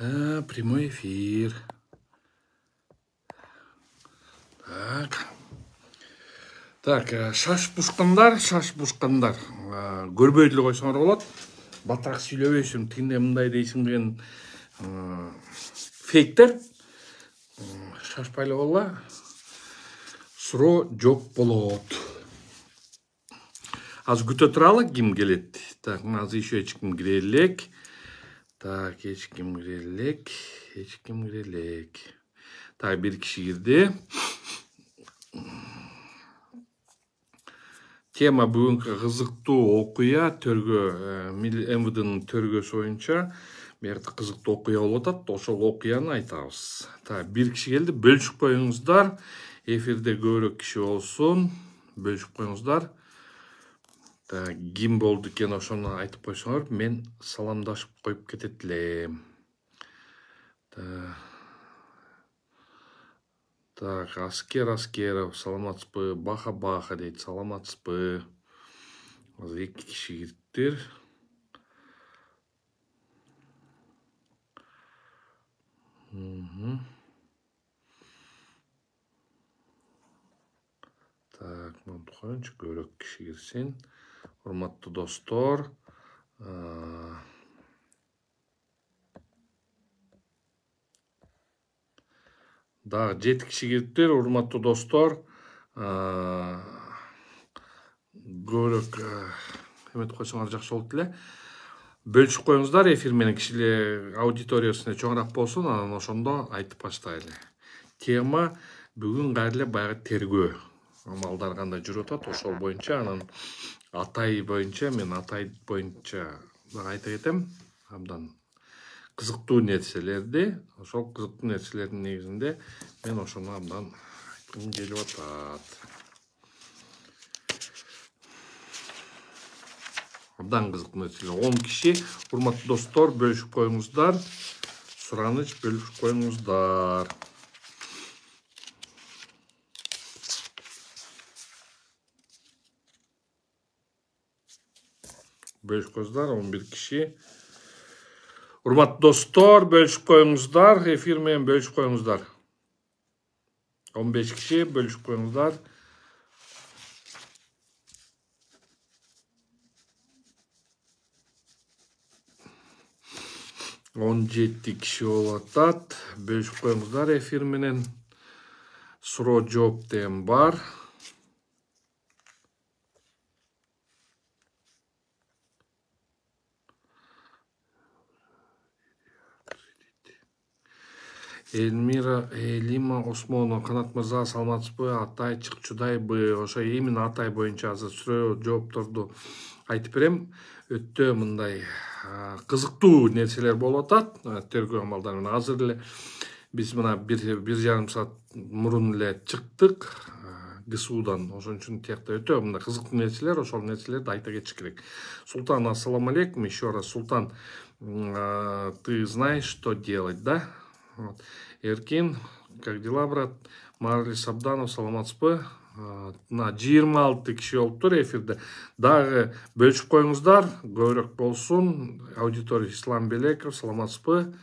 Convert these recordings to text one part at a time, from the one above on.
Прямой эфир. Так, шаш пушкандар. Көрбөй деле койсоңор болот. Батыраак сүйлөбөйсүң, тигинде мындай дейсиң деген фейктер. Шашпайлы болла. Суроо жок болот. Аз күтө туралы, ким келет? Так, азыр еще эчким кире элек. Так, эчким кире элек. Так, бир киши кирди. Тема бүгүнкү кызыктуу окуя төргө МВДнын төргөсү боюнча мерт кызыктуу окуя болуп атат. Ошол окуяны айтабыз. Так, бир киши келди. Бөлүшүп коюңуздар. Эфирде көбүрөөк киши болсун. Бөлүшүп коюңуздар. Так, ким болду экен ошону айтып койсоңор, мен саламдашып коюп кетет элем. Так, Аскеров, саламатсызбы? Баха дейт, саламатсызбы? Азыр эки киши кириптир. Так, монту коюнчу, көбүрөөк киши кирсин. Урматтуу достор, дагы 7 киши кириптир. Урматтуу достор, көбүрөөк эметип койсоңор жакшы болот эле. Бөлүшүп коюңуздар, эфир менен кишилер аудиториясына чоңураак болсун, анан ошондо айтып баштайлы. Тема бүгүн кайрыле баягы тергөө амалдар кандай жүрүп атат, ошол боюнча, анан атай боюнча айта кетем. Абдан кызыктуу нерселерди. Ошол кызыктуу нерселердин негизинде мен ошону абдан айткым келип атат. Абдан кызыктуу нерселер. 10 киши, урматтуу достор, бөлүшүп коюңуздар. Сураныч, бөлүшүп коюңуздар. Бөлүшүп коюңуздар, 11 киши. Урматтуу достор, бөлүшүп коюңуздар. Эфир менен бөлүшүп коюңуздар. 15 киши, бөлүшүп коюңуздар. Он 7 киши болуп атат. Бөлүшүп коюңуздар эфир менен. Суроо жооп деген бар. Элмира Элима Осмонова, Канат мырза, саламатсызбы? Атай чыкчудайбы? Ошо именно Атай боюнча азыр суроо жоопторду айтып берем. Өтө мындай кызыктуу нерселер болуп атат. Тергөө амалдары менен азыр эле биз мына бир жарым саат мурун эле чыктык ГСУдан. Ошон үчүн тиякта өтө мындай кызыктуу нерселер, ошол нерселерди айта кетиш керек. Султан, ассаламу алейкум еще раз. Султан, ты знаешь, что делать, да? Вот. Эркин, как дела, брат? Марли Сабданов, саламатсызбы? На 26 киши болуптур эфирде. Дагы бөлүшүп коюңуздар, көбүрөөк болсун. Аудитория Ислам Белеков, саламатсызбы?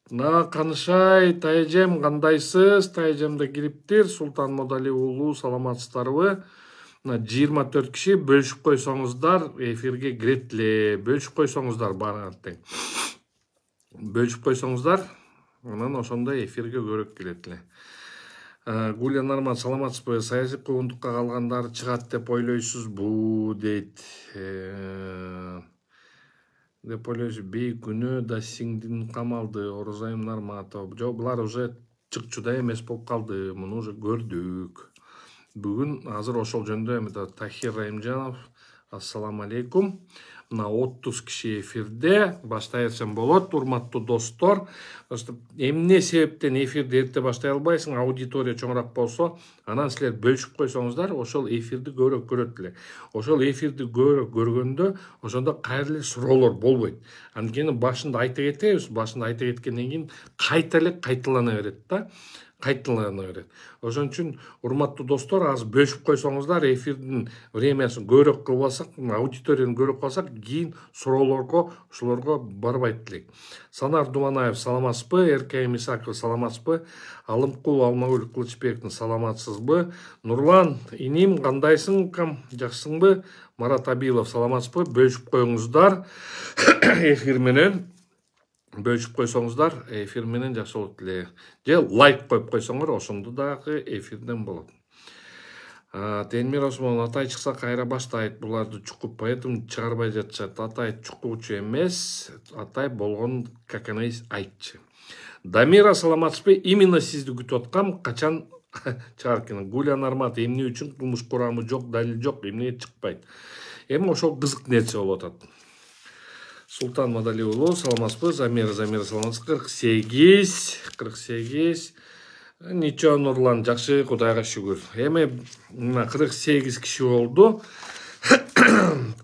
Канышай, Тайжем, кандайсыз? Тайжем да кириптир. Султан Модали уулу, саламатсыздарбы? 24 киши бөлүшүп койсоңуздар, эфирге кирет эле. Бөлүшүп койсоңуздар баары тең. Бөлүшүп койсоңуздар, анан ошондо эфирге көбүрөөк келет эле. Гулия Нарман, саламатсызбы? Саясий куугунтукка калгандар чыгат деп ойлойсузбу? Дейт. Деп ойлойсуз, бейкүнөө да сиңдин камалды, Орозайым Нарматов. Жок, булар уже чыкчудай эмес болуп калды, муну уже көрдүк. Бүгүн азыр ошол жөнүндө Тахир Райымжанов, ассаламу алейкум. Мына 30 киши эфирде баштай берсем болот, урматтуу достор. Эмне себептен эфирди эрте баштай албайсың? Аудитория чоңураак болсо, анан силер бөлүшүп койсоңуздар, ошол эфирди көбүрөөк көрөт эле. Ошол эфирди көбүрөөк көргөндө, ошондо кайра эле суроолор болбойт. Анткени башында айта кетебиз, башында айта кеткенден кийин кайта эле кайталана берет да. Ошон үчүн урматтуу достор, азыр бөлүшүп койсоңуздар, эфирдин времясын көбүрөөк кылып алсак, аудиторияны көбүрөөк кылсак, кийин ошолорго барбайт элек. Санар Думанаев саламатсызбы? Эркем Исаков саламатсызбы? Алымкул Алмагүл Кылычбековдун саламатсызбы? Нурлан иним кандайсың кам? Жакшысыңбы? Марат Абилов саламатсызбы? Бөлүшүп коюңуздар эфир менен. Бөлүшүп койсоңуздар эфир менен жакшы болот эле. Же лайк коюп койсоңор ошондо дагы эфирден болот. Тенмир Осмон атай чыкса кайра баштайт. Буларды чукуп поэтому чыгарбай жатышат. Атай чукуучу эмес. Атай болгон как она есть айтчы. Дамира саламатсызбы? Именно сизди күтүп аткам. Качан чыгаркын? Гуля Нармат эмне үчүн кылмыш курамы жок, далил жок, эмне чыкпайт. Эми ошол кызык нерсе болуп атат. Султан Мадали уулу саламатсызбы? Замира саламатсызбы? 48. Ничо Нурлан жакшы, Кудайга шүгүр. Эми 48 киши болду.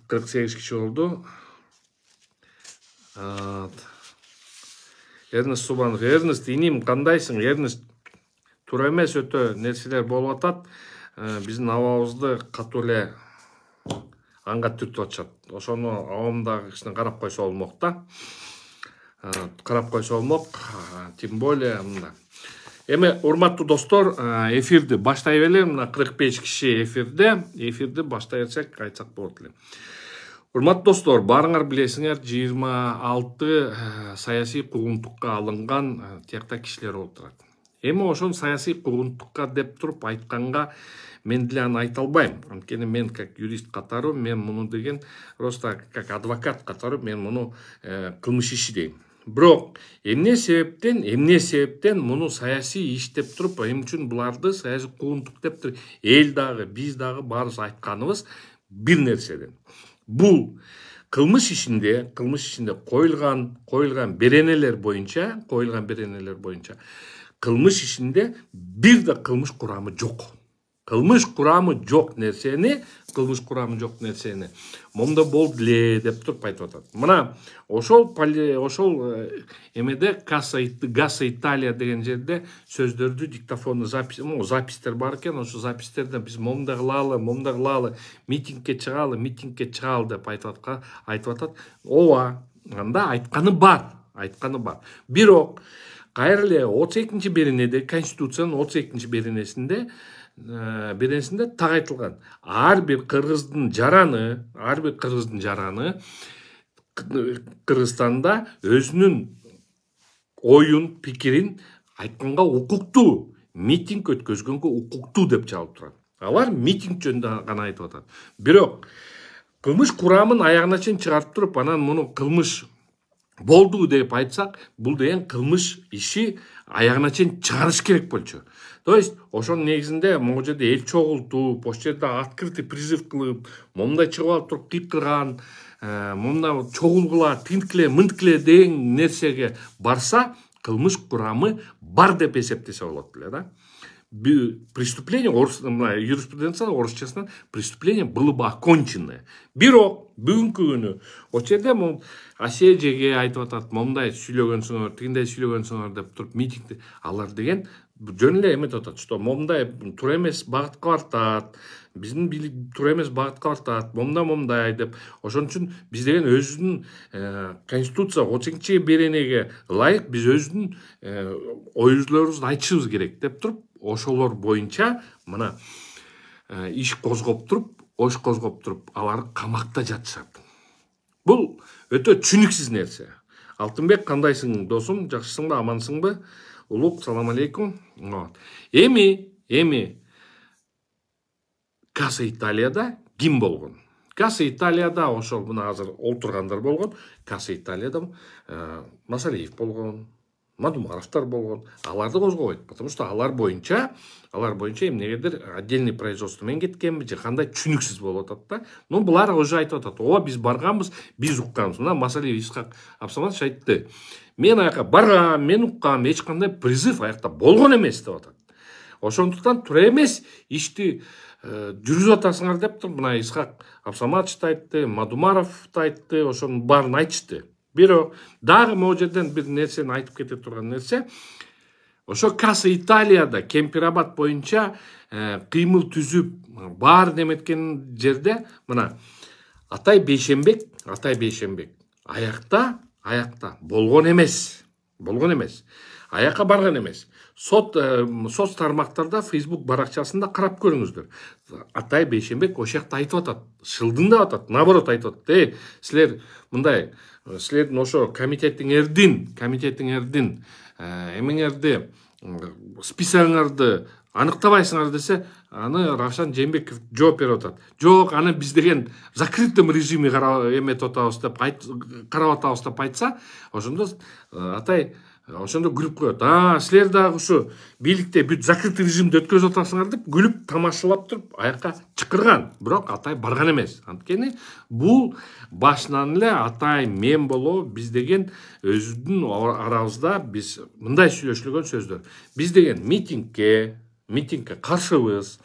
48 киши болду. Эрнест Субанов, Эрнест иним кандайсың? Эрнест туура эмес өтө нерселер болуп атат. Биздин абабызды катуу эле анга түртүп атышат. Ошону абамдагы кишине карап койсо болмок да. Карап койсо болмок. Тем более мында. Эми урматтуу достор, эфирди баштай беле. Мына 45 киши эфирди баштай берсек айтсак болот эле. Урматтуу достор, баарыңар билесиңер, 26 саясий куугунтукка алынган тиякта кишилер болуп турат. Эми ошон саясий куугунтукка деп туруп айтканга мен деле аны айта албайм. Анткени мен как юрист катары, мен муну деген просто как адвокат катары мен муну кылмыш иши дейм. Бирок эмне себептен муну саясий иш деп туруп, эмне үчүн буларды саясий куугунтук деп туруп, эл дагы, биз дагы баарыбыз айтканыбыз бир нерседен. Бул кылмыш ишинде коюлган беренелер боюнча, кылмыш ишинде бир да кылмыш курамы жок. Кылмыш курамы жок нерсени момда болду эле деп туруп айтып атат. Мына ошол эмеде Гасса Италия деген жерде сөздөрдү диктофонду запистер бар экен. Ошо запистерден биз момда кылалы, митингге чыгалы деп айтып атат. Ооба, анда айтканы бар. Бирок кайра эле 32-чи беренеде, Конституциянын 32-чи беренесинде так айтылган. Ар бир кыргыздын жараны Кыргызстанда өзүнүн оюн, пикирин айтканга укуктуу, митинг өткөзгөнгө укуктуу деп чалып турат. Алар митинг жөнүндө гана айтып атат. Бирок кылмыш курамын аягына чейин чыгарып туруп, анан муну кылмыш болду деп айтсак, бул деген кылмыш иши аягына чейин чыгарыш керек болчу. То есть, ошонун негизинде могу жерде эл чогултуп, ошол жерде открытый призыв кылып, момундай чыгып алып туруп кыйкырган, момундай чогулгула, тинткиле, мынткиле деген нерсеге барса, кылмыш курамы бар деп эсептесе болот эле да. Преступление, юриспруденцияда орусчасынан преступление было бы оконченное. Бирок бүгүнкү күнү ошол жерде Асия Жеге айтып атат, момундай сүйлөгөнсүңөр, тигиндей сүйлөгөнсүңөр деп туруп митингди алар деген жөн эле эметип атат, что момундай туура эмес багытка тартат, биздин бийлик туура эмес багытка тартат, момундай деп. Ошон үчүн биз деген өзүнүн Конституция 32-чи беренеге ылайык биз өзүнүн ой жүзлөрүбүздү айтышыбыз керек деп туруп, ошолор боюнча мына иш козгоп туруп, алар камакта жатышат. Бул өтө түшүнүксүз нерсе. Алтынбек, кандайсың досум? Жакшысыңбы, амансыңбы? Улук, салам алейкум. Эми Гасса Италияда ким болгон? Гасса Италияда ошол мына азыр олтургандар болгон. Гасса Италияда Масалиев болгон, Мадумаровтар болгон. Аларды козгобойт, потому что алар боюнча эмнегедир отдельный производство менен кеткенби, же кандай түшүнүксүз болуп атат да. Но булар уже айтып атат. Ооба, биз барганбыз, биз укканбыз. Мына Масалиев Исхак Абсаматович айтты. Мен аяка баргам, мен уккам, эч кандай призыв аякта болгон эмес деп атат. Ошондуктан туура эмес ишти жүргүзүп атасыңар деп туруп, мына Исхак Абсаматович айтты, Мадумаров айтты, ошонун баарын айтышты. Бирок дагы могу жерден бир нерсени айтып кете турган нерсе, ошо Гасса Италияда Кемпирабад боюнча кыймыл түзүп баарын эметкен жерде мына Атай Бейшенбек Атай Бейшенбек аякта болгон эмес. Аяққа барған емес. Соц тармақтарда, Facebook баракчасында қарап көріңіздер. Атай Бейшенбек ошақта айтып атат, шылдыңда атат, наоборот айтып атат. Сілер мындай, сілердің ошо комитеттің эрдин, эмеңерди, списагыңарды анықтабайсыңар десе, аны Равшан Жээнбеков жооп берип атат. Жок, аны биз деген в закрытом режиме эметип атабыз деп карап атабыз деп айтса, ошондо Атай ошондо күлүп коет. Силер дагы ушу бийликте бүт закрытый режимде өткөзүп атасыңар деп күлүп тамашалап туруп аякка чакырган. Бирок Атай барган эмес. Анткени бул башынан эле Атай мен боло, биз деген өзүбүздүн арабызда биз мындай сүйлөшүлгөн сөздөр. Биз деген митингке каршыбыз.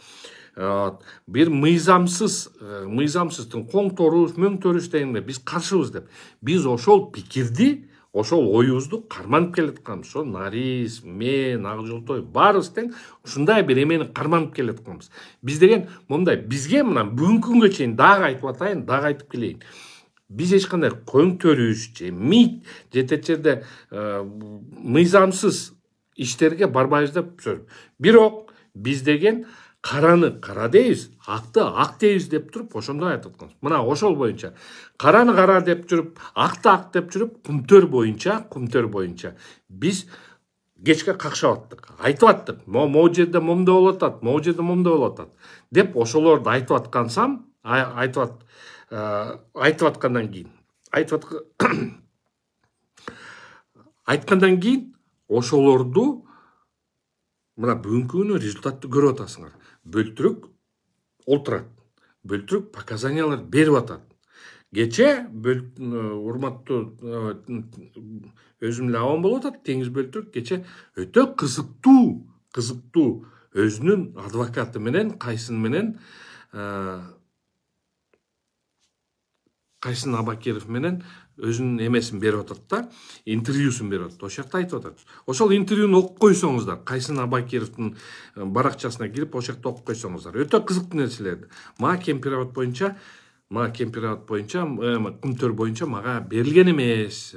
Бир мыйзамсыздын коңторуш, мөңтөрүш дегенде биз каршыбыз деп. Биз ошол пикирди, ошол оюбузду карманып келатканбыз. Ошо Нарис, мен, Акжолтой баарыбыз тең ушундай бир эмени карманып келатканбыз. Биз деген мындай, бизге мына бүгүнкү күнгө чейин дагы айтып атайын, дагы айтып келейин. Биз эч кандай көңтөрүш же мит же течерде мыйзамсыз иштерге барбайбыз деп сөз. Бирок биз деген караны кара дейбиз, акты ак дейбиз деп туруп ошондой айтып атканбыз. Мына ошол боюнча караны кара деп жүрүп, акты ак деп жүрүп, кумтөр боюнча биз кечке какшап аттык, айтып аттык. Могу жерде момундай болуп атат, могу жерде момундай болуп атат деп ошолорду айтып аткансам, айткандан кийин ошолорду мына бүгүнкү күнү результатты көрүп атасыңар. Бөлтүрүк олтурат, бөлтүрүк показаниялар берип атат. Кече урматтуу өзүм эле абам болуп атат, Теңиз Бөлтүрүк кече өтө кызыктуу өзүнүн адвокаты менен, Кайсын Абакиров менен өзүнүн эмесин берип атат да, интервьюсун берип атат. Ошол жакта айтып атат. Ошол интервьюну окуп койсоңуздар, Кайсын Абакировдун баракчасына кирип, ошол жакта окуп койсоңуздар, өтө кызыктуу нерселерди. Мага кемпирабад боюнча, кумтөр боюнча мага берилген эмес,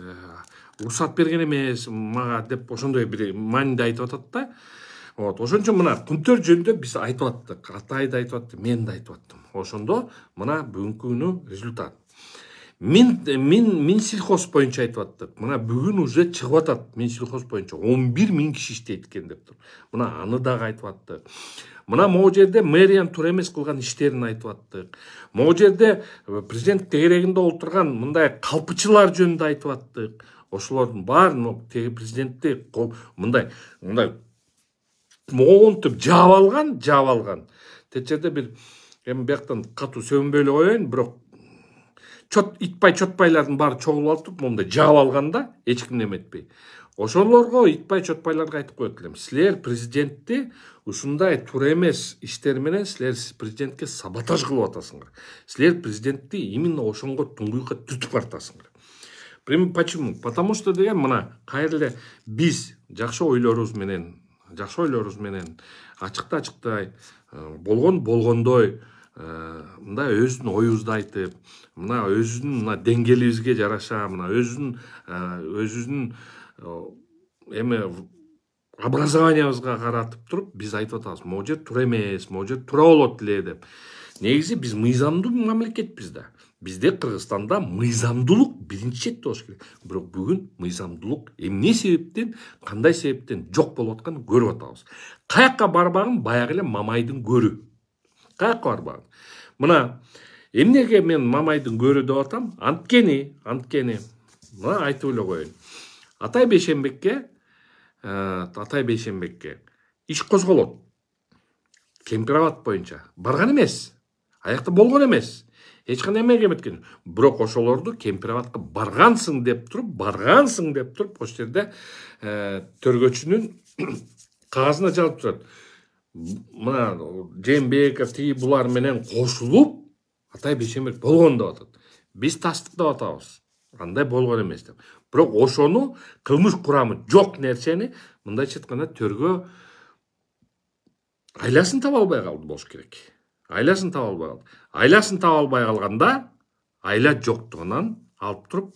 уруксат берген эмес, мага деп ошондой бир мааниде айтып атат да. Ошончо мына кумтөр жөнүндө биз айтып аттык, Атай да айтып атты, мен да айтып аттым. Ошондо мына бүгүнкү күнү результат. Минсельхоз боюнча айтып аттык. Мына бүгүн уже чыгып атат. Минсельхоз боюнча 11 000 киши иштейт экен деп туруп. Мына аны дагы айтып аттык. Мына могу жерде мэриянын туура эмес кылган иштерин айтып аттык. Могу жерде президент тегерегинде олтурган мындай калпычылар жөнүндө айтып аттык. Ошолордун баарын теги президентти мындай моонтуп жаап алган. Течерде бир бияктан катуу сөгүнбөй эле коеюн, бирок итпай-чотпайлардын баары чогулуп алып, мондай жаап алган да, эч ким эметпей. Ошолорго итпай-чотпайларга айтып коет элем. Силер президентти ушундай туура эмес иштер менен силер президентке саботаж кылып атасыңар. Силер президентти именно ошонго туңгуйукка түртүп баратасыңар. Почему? Потому что деген мына кайра эле биз жакшы ойлорубуз менен ачыктай болгондой мындай өзүнүн оюбузду айтып, мына өзүнүн деңгээлибизге жараша, мына өзүнүн эме образованиябызга каратып туруп биз айтып атабыз, могу жер туура эмес, могу жер туура болот эле деп. Негизи биз мыйзамдуу мамлекетпиз да. Бизде Кыргызстанда мыйзамдуулук биринчи четте болуш керек. Бирок бүгүн мыйзамдуулук эмне себептен, кандай себептен жок болуп атканын көрүп атабыз. Каякка барбагын баягы эле Мамайдын көрү. Каякка барбагын. Мына эмнеге мен Мамайдын көрү деп атам? Анткени мына айтып эле коеюн. Атай Бейшенбекке иш козголот. Кемпирабад боюнча барган эмес. Аякта болгон эмес. Эч кандай эмеге эметкен. Бирок ошолорду Кемпирабадка баргансың деп туруп, ошол жерде төргөчүнүн кагазына жазып турат. Мына Жээнбеков тиги булар менен кошулуп Атай Бейшенбек болгон деп атат. Биз тастыктап атабыз. Андай болгон эмес деп. Бирок ошону кылмыш курамы жок нерсени мындайча айтканда төргө айласын таба албай калды болуш керек. Айласын таба албай калды. Айласын таба албай калганда айла жоктугунан алып туруп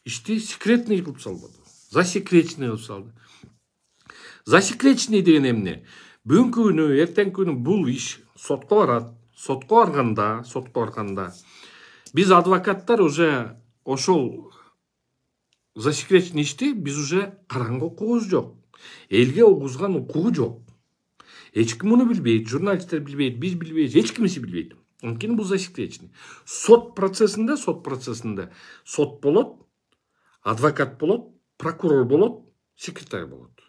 ишти секретный кылып салбады. Засекреченный кылып салды. Засекреченный деген эмне? Бүгүнкү күнү, эртеңки күнү бул иш сотко барат. Сотко барганда биз адвокаттар уже ошол засекреченный ишти биз уже караганга укугубуз жок. Элге угузган укугу жок. Эч ким муну билбейт, журналисттер билбейт, биз билбейбиз, эч кимиси билбейт. Анткени бул засекреченный. Сот процессинде сот болот, адвокат болот, прокурор болот, секретарь болот.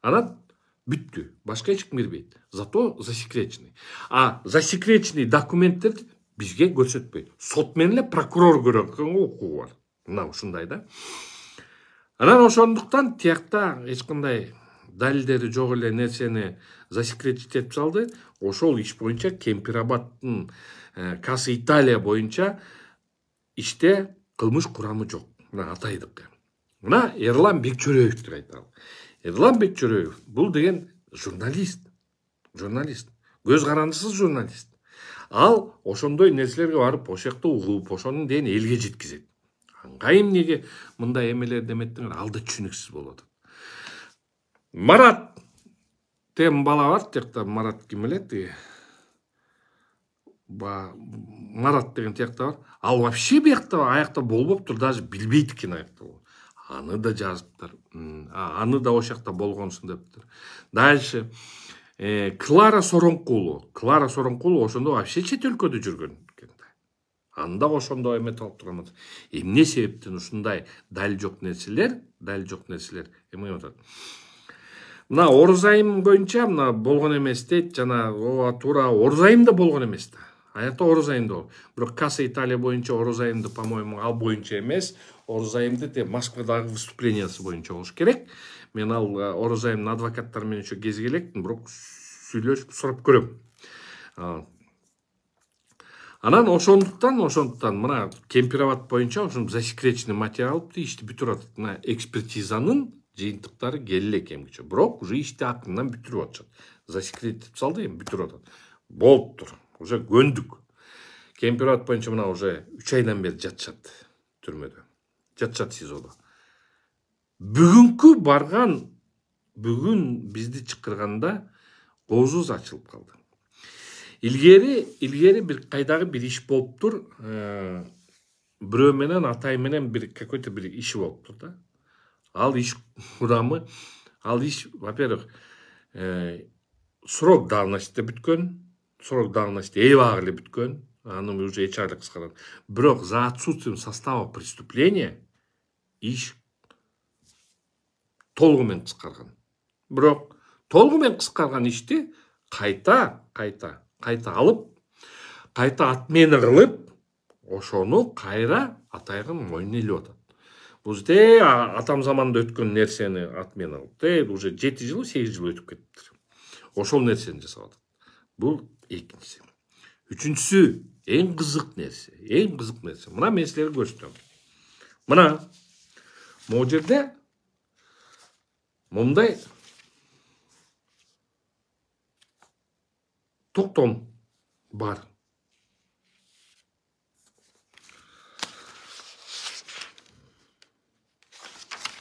Анан бүттү. Башка эч ким кирбейт. Зато засекреченный. А засекреченный документтерди бизге көрсөтпөйт. Сот менен эле прокурор көргөнгө укугу бар. Мына ушундай да. Анан ошондуктан тиякта эч кандай далилдери жок эле нерсени засекретить этип салды. Ошол иш боюнча Кемпирабадтын Касса Италия боюнча иште кылмыш курамы жок. Мына Атайдыкы. Мына Эрлан Бекчөрөевдү айталы. Эрлан Бекчөрөев бул деген журналист. Көз карандысыз журналист. Ал ошондой нерселерге барып, ошакта угуп, ошонун деген элге жеткизет. Кайым неге мындай эмелер деметтиңер, ал да түшүнүксүз болот. Марат деген бала бар, тиякта Марат ким эле? Марат деген тиякта бар. Ал вообще биякта аякта болбоптур, даже билбейт экен аякта. Аны да жазыптыр. Аны да ошакта болгонсун дептир. Дальше Клара Соронкулу ошондо вообще чет өлкөдө жүргөн экен. Анда ошондо эметип алып турган. Эмне себептен ушундай далил жок нерселер эме атат. Мына Орузайым боюнча мына болгон эмес дейт, жана ооба туура Орузайымда болгон эмес да. Аякта Орузайымда бол. Бирок Касса Италия боюнча Орузайымды, по-моему, ал боюнча эмес, Орузайымды Москвадагы выступлениясы боюнча болуш керек. Мен ал Орузайымдын адвокаттары менен еще кезиге электим, бирок сүйлөшүп сурап көрөм. Анан ошондуктан мына Кемпирабад боюнча ошон засекреченный материалды ишти бүтүрүп атат. Мына экспертизанын жыйынтыктары келе кемгиче. Бирок уже ишти акырынан бүтүрүп атышат. Засекретип салды, эми бүтүрүп атат. Болуптур. Уже көндүк. Кемпирабад боюнча мына уже 3 айдан бери жатышат түрмөдө. Жатышат СИЗОдо. Бүгүн бизди чакырганда оозубуз ачылып калды. Илгери бир кайдагы бир иш болуптур. Бирөө менен Атай менен бир какой-то бир иши болуптур да. Ал иш курамы, во-первых, срок давности бүткөн, срок давности эбак эле бүткөн, аны уже 2 айга кыскарган. Бирок за отсутствием состава преступления иш толугу менен кыскарган. Бирок толугу менен кыскарган ишти кайта алып, кайта отмена кылып, ошону кайра Атайга мойнуна илип атат. Бул атам заманда өткөн нерсени отмена кылып, уже 7 жыл, 8 жыл өтүп кетиптир. Ошол нерсени жасап атат. Бул экинчиси. Үчүнчүсү эң кызык нерсе. Мына мен силерге көрсөтөм. Мына могу жерде мындай токтом бар.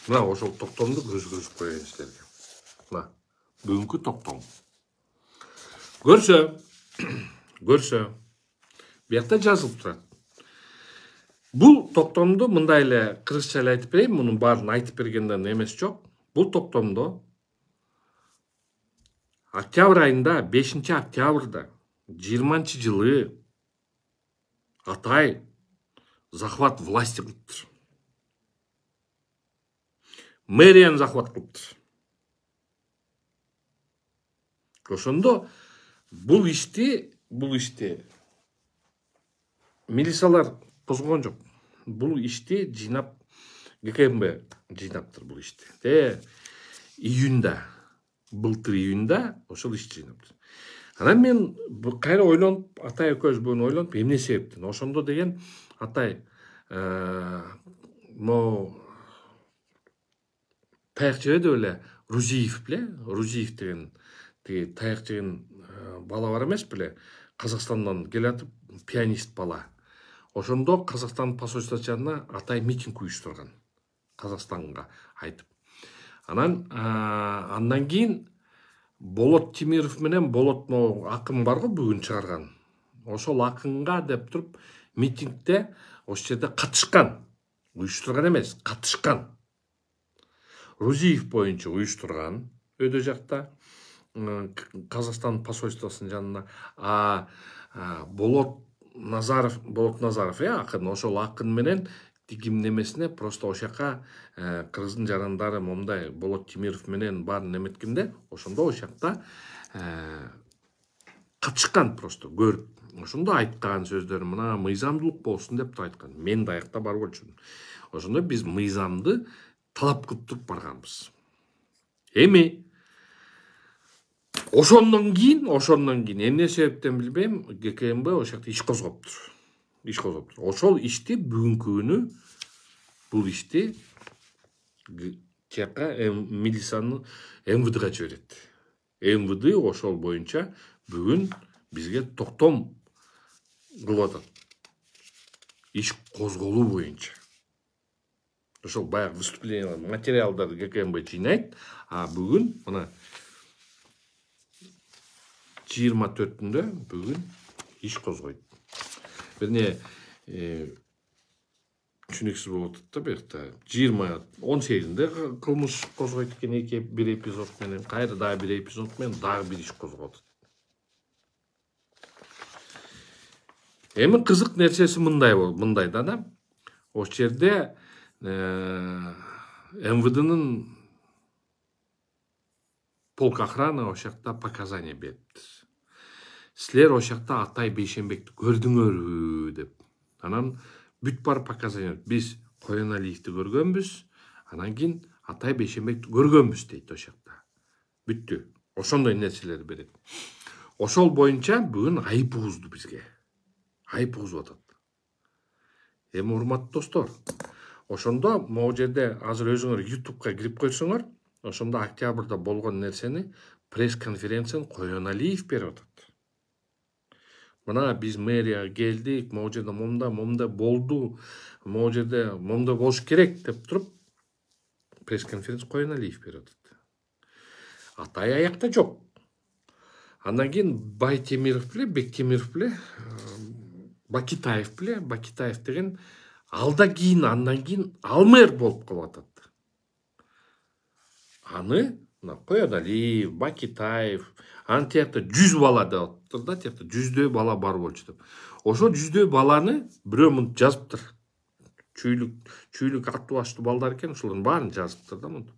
Мына ошол токтомду көрсөтүп коеюн силерге. Мына бүгүнкү токтом. Көрсө, биякта жазылып турат. Бул токтомду мындай эле кыргызча эле айтып берейин, мунун баарын айтып бергенден эмес жок. Бул токтомдо октябрь айында, 5 октябрда 20-жылы Атай захват власти кылыптыр. Мэрияны захват кылыптыр. Ошондо бул ишти милициялар козгогон жок. Бул ишти жыйнап ГКМБ жыйнаптыр бул ишти. Былтыр июнда ошол ишти жыйнаптыр. Анан мен кайра ойлонуп, Атай экөөбүз буну ойлонуп, эмне себептен? Ошондо деген Атай таяк жебеди беле, Рузиев деген таяк жеген бала бар эмес беле? Казакстандан келатып, пианист бала. Ошондо Казакстан посольствосу жанына Атай митинг уюштурган. Казакстанга айтып. Андан кийин Болот Тимиров менен Болот акын барго бүгүн чыгарган. Ошол акынга деп туруп митингде ошол жерде катышкан. Уюштурган эмес, катышкан. Рузиев боюнча уюштурган өйдө жакта Казакстан посольствосунун жанына. Болот Назаров, акын, ошол акын менен тигим немесине просто ошака кыргыздын жарандары момундай Болот Тимиров менен баарын эметкенде, ошондо ошакта катышкан просто көрүп. Ошондо айткан сөздөрү мына мыйзамдуулук болсун деп айткан. Мен даякта бар болчумун. Ошондо биз мыйзамды талап кылып туруп барганбыз. Эми ошондон кийин эмне себептен билбейм, ГКМБ ошакта иш козгоптур. Ошол ишти бүгүнкү күнү бул ишти тияка милицияны МВДга жиберет. МВД ошол боюнча бүгүн бизге токтом кылып атат. Иш козголуу боюнча. Ошол баягы выступление материалдарды ГКМБ жыйнайт, а бүгүн мына 24-түндө бүгүн иш козгойт. Бирне түшүнүксүз болуп атат да бuyakta 18-inde кылмыш козгойт экен, бир эпизод менен, кайра дагы бир эпизод менен дагы бир иш козгоп атат. Эми кызык нерсеси мындай да. Ошол жерде МВДнын полк охрана ошакта показания берипти. Силер ошакта Атай Бейшенбекти көрдүңөрбү деп. Анан бүт бар показания. Биз Коеналиевди көргөнбүз, анан кийин Атай Бейшенбекти көргөнбүз дейт ошакта. Бүттү. Ошондой нерселер берет. Ошол боюнча бүгүн айып угузду бизге. Айып угузуп атат. Эми урматтуу достор, ошондо могу жерде азыр өзүңөр YouTube'га кирип койсоңор, ошондо октябрда болгон нерсени пресс-конференцияны Коеналиев берип атат. Мына биз мэрияга келдик, могу жерде момда болду, могу жерде момда болуш керек деп туруп пресс-конференция Коеналиев берип атат. Атай аякта жок. Андан кийин Байтемиров беле, Бектемиров беле, Бакитаев деген андан кийин ал мэр болуп калып атат. Аны Коеналиев, Бакитаев, тиякта 100 бала деп атыптыр да, тиякта 100дөй бала бар болчу деп. Ошо 100дөй баланы бирөө мынтип жазыптыр. Чүйлүк аттуу баштуу балдар экен, ошолордун баарын жазыптыр да мынтип.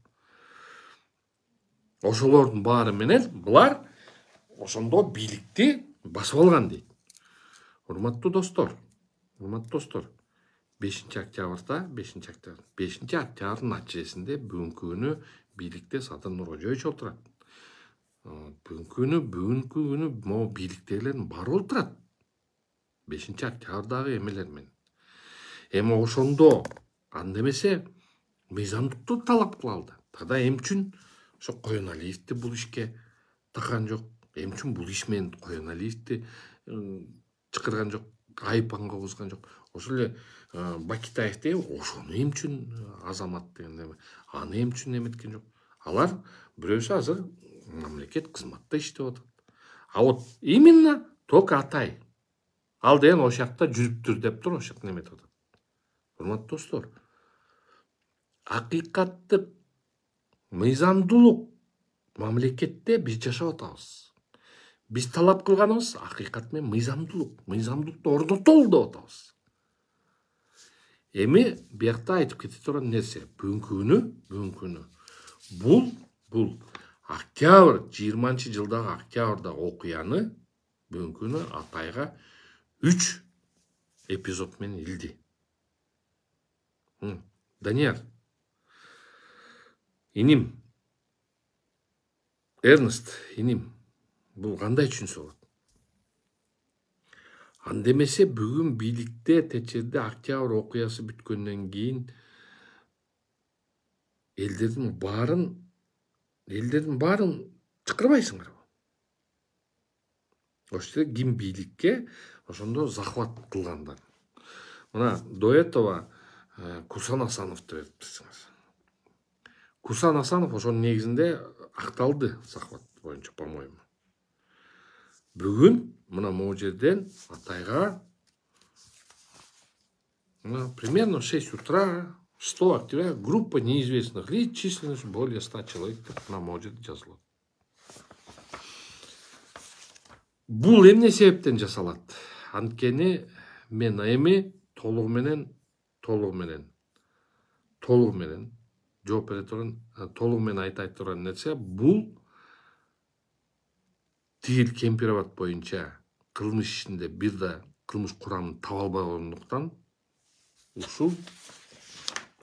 Ошолордун баары менен булар ошондо бийликти басып алган дейт. Урматтуу достор, 5-октябрдын натыйжасында бүгүнкү күнү бийликте Садыр Нуркожоевич отурат. Бүгүнкү күнү могу бийликтегилердин баары отурат. 5-октябрдагы эмелер менен. Эми ошондо анда эмесе мыйзамдыктуу талап кылалды. Тада эми үчүн ошо Коеналиевди бул ишке таккан жок. Эми үчүн бул иш менен Коеналиевди чакырган жок, айып аңгызган жок. Ошол эле Бакитаев деген ошону эми үчүн азамат деген, аны эми үчүн эметкен жок. Алар бирөөсү азыр мамлекет кызматта иштеп атат. А вот именно только Атай. Ал деген ошакта жүрүптүр деп тур, ошакта эметип атат. Урматтуу достор, акыйкаттык мыйзамдуулук мамлекетте биз жашап атабыз. Биз талап кылганыбыз акыйкат менен мыйзамдуулукту орнотолу деп атабыз. Эми биякта айтып кете турган нерсе, бүгүнкү күнү бул октябрь 20-жылдагы октябрдагы окуяны бүгүнкү күнү Атайга 3 эпизод менен илди. Данияр, иним, Эрнест, иним, бул кандай түшүнсө болот? Анда эмесе бүгүн бийликте течерде октябрь окуясы бүткөндөн кийин элдердин баарын чакырбайсыңарбы? Ошто ким бийликке ошондо захват кылгандар. Мына до этого Курсан Асановду бериптирсиңер. Курсан Асанов ошонун негизинде акталды захват боюнча, по-моему. Бүгүн мына могу жерден Атайга примерно в 6 утра 100 октября группа неизвестных лиц численностью более 100 человек деп мына могу жерде жазылат. Бул эмне себептен жасалат? Анткени мен эми толугу менен жооп бере турган, толугу менен айтайт турган нерсе, бул тигил Кемпирабад боюнча кылмыш ишинде бир да кылмыш курамын таба албагандыктан ушул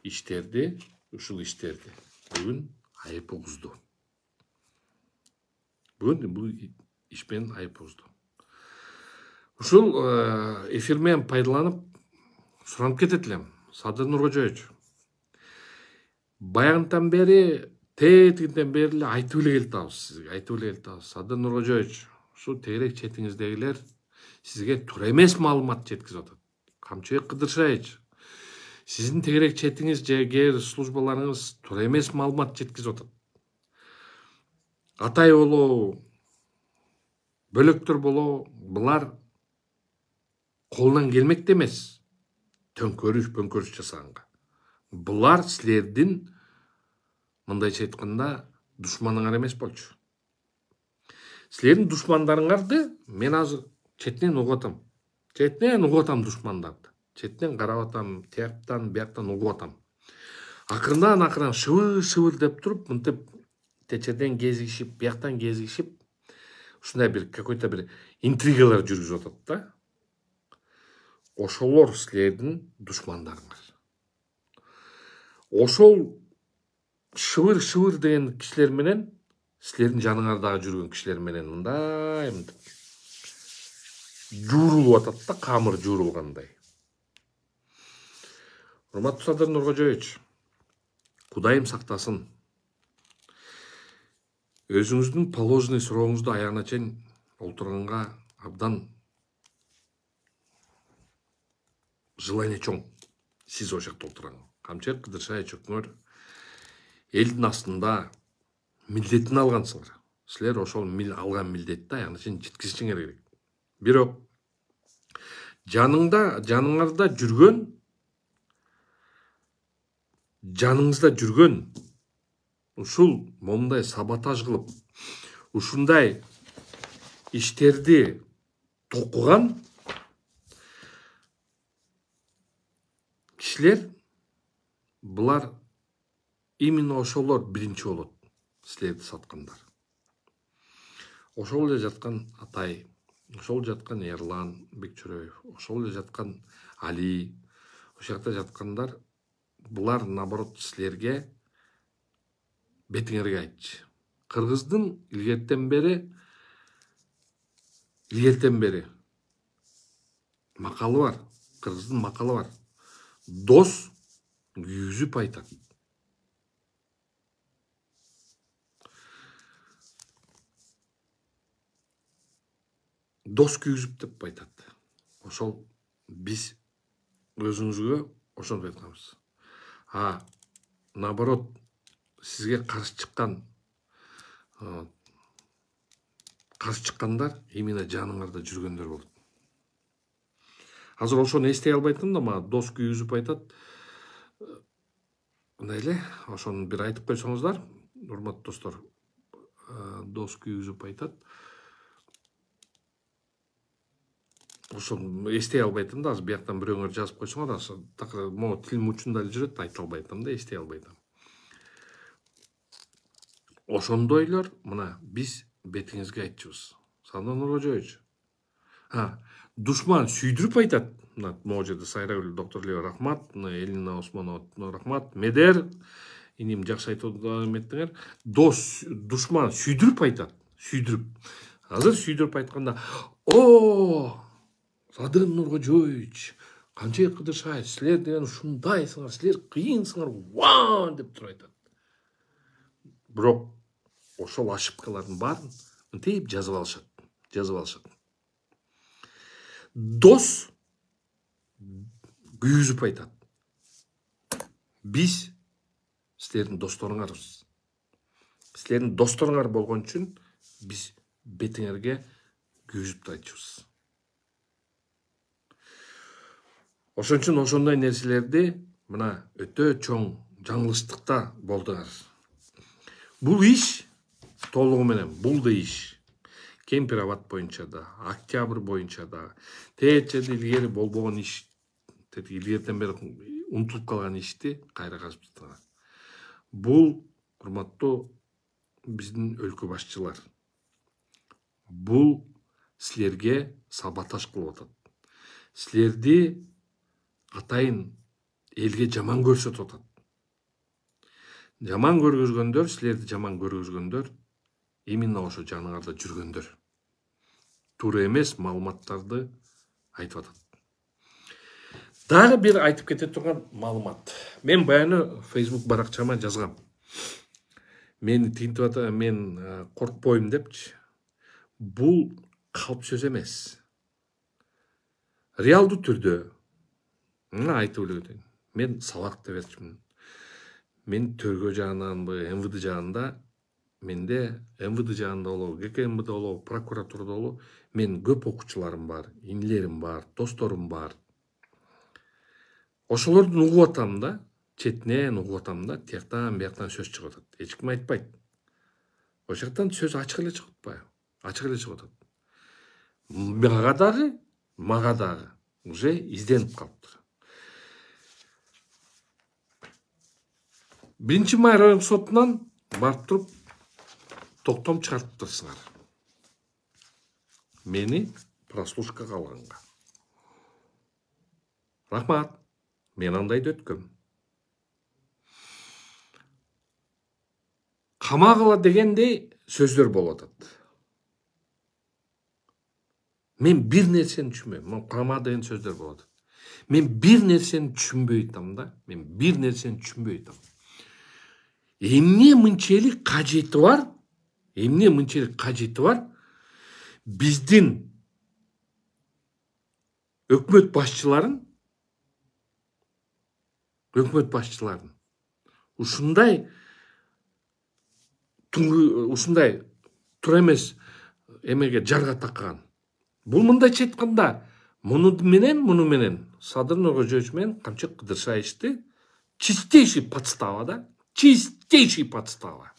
иштерди бүгүн айып угузду. Бүгүн бул иш менен айып угузду. Ушул эфир менен пайдаланып суранып кетет элем. Садыр Нуркожоевич, баягынтан бери тетигинден бери эле айтып эле келатабыз сизге, Садыр Нуркожоевич, ушу тегерек четиңиздегилер сизге туура эмес маалымат жеткизип атат. Камчыбек Кыдыршаевич, сиздин тегерек четиңиз же службаларыңыз туура эмес маалымат жеткизип атат. Атай болобу, бөлөктөр болобу, булар колунан келмекте эмес төңкөрүш жасаганга. Булар силердин мындайча айтканда душманыңар эмес болчу. Силердин душмандарыңарды мен азыр четинен угуп атам, душмандарды. Четинен карап атам, тияктан, бияктан угуп атам. Акырдан шыбыр деп туруп, мынтип течеден кезигишип, бияктан кезигишип, ушундай бир какой-то бир интригалар жүргүзүп атат да. Ошолор силердин душмандарыңар. Ошол шыбыр деген кишилер менен, силердин жаныңардагы жүргөн кишилер менен мындай жуурулуп атат да, камыр жуурулгандай. Урматтуу Садыр Нуркожоевич, Кудайым сактасын. Өзүңүздүн положенный сурооңузду аягына чейин олтурганга абдан желание чоң. Сиз ошол жакта отурган. Камчыбек Кыдыршаевич өкмөр элдин астында милдетин алгансыңар. Силер ошол алган милдетти аягына чейин жеткизишиңер керек. Бирок жаныңызда жүргөн ушул момундай саботаж кылып, ушундай иштерди токуган кишилер, булар именно ошолор биринчи болот силерди саткандар. Ошол эле жаткан Атай, ошол жаткан Эрлан Бекчүрөев, ошол эле жаткан Али, ошол жакта жаткандар, булар наоборот силерге бетиңерге айтчы. Кыргыздын илгертен бери макалы бар. Кыргыздын макалы бар. Дос күйгүзүп айтат. Дос күйгүзүп деп айтат. Ошол биз өзүңүзгө ошону айтканбыз. Наоборот, сизге каршы чыккандар именно жаныңарда жүргөндөр болот. Азыр ошону эстей албайтым да, мага дос күйгүзүп айтат. Мындай эле, ошону бир айтып койсоңуздар, урматтуу достор. Дос күйгүзүп айтат. Ошону эстей албайтым да, азыр бияктан бирөөңөр жазып койсоңор, такыр могу тилим учунда эле жүрөт, айта албайтам да, эстей албайтам. Ошондойлор мына биз бетиңизге айтчубуз. Садыр Нуркожоевич. Душман сүйдүрүп айтат. Мына могу жерде Сайрагүл доктор Лео рахмат, Элина Осмонова рахмат, Медер иним жакшы айтууга эметтиңер. Душман сүйдүрүп айтат. Азыр сүйдүрүп айтканда, Садыр Нуркожоевич, Камчыбек Кыдыршаев, силер деген ушундайсыңар, силер кыйынсыңар, деп туруп айтат. Бирок ошол ошибкалардын баарын мынтип жазып алышат. Дос күйгүзүп айтат. Биз силердин досторуңарбыз. Силердин досторуңар болгон үчүн биз бетиңерге күйгүзүп айтчубуз. Ошон үчүн ошондой нерселерди мына өтө чоң жаңылыштыкта болдуңар. Бул иш толугу менен, бул да иш Кемпир абад боюнча да, Октябрь боюнча да, тээчеде илгери болбогон иш, илгерден бери унутулуп калган ишти кайра казып чыктыңар. Бул, урматтуу биздин өлкө башчылар, бул силерге саботаж кылып атат. Силерди атайын элге жаман көрсөтүп атат. Жаман көргөзгөндөр, силерди жаман көргөзгөндөр именно ошо жаныңарда жүргөндөр. Туура эмес маалыматтарды айтып атат. Дагы бир айтып кете турган маалымат. Мен баяны Facebook баракчама жазгам. Мени тинтип атат, мен коркпойм депчи. Бул калп сөз эмес. Реалдуу түрдө айтып эле кетейин. Мен сабак берчимин. Мен төргө жагынанбы, МВД жагында, менде МВД жагында болобу, ГКМБД болобу, прокуратурада болобу, мен көп окуучуларым бар, инилерим бар, досторум бар. Ошолордун угуп атам да, четинен угуп атам да, тияктан бияктан сөз чыгып атат. Эч ким айтпайт. Ошол жактан сөз ачык эле чыгып атпайбы? Ачык эле чыгып атат. Мага дагы уже изденип калыптыр. 1 май райондук сотунан барып туруп токтом чыгарттырсыңар. Мени прослушкага алганга. Рахмат. Мен андайды өткөм. Камагыла дегендей сөздөр болуп атат. Мен бир нерсени түшүнбөйм. Мен кама деген сөздөр болуп атат. Мен бир нерсени түшүнбөй атам да. Эмне мынчалык кажети бар? Биздин өкмөт башчыларын ушундай тура эмес эмеге жарга таккан. Бул мындайча айтканда, муну менен Садыр Нуркожоевич менен Камчык Кыдыршаевичти чистейший подстава да. Чистейший подстава.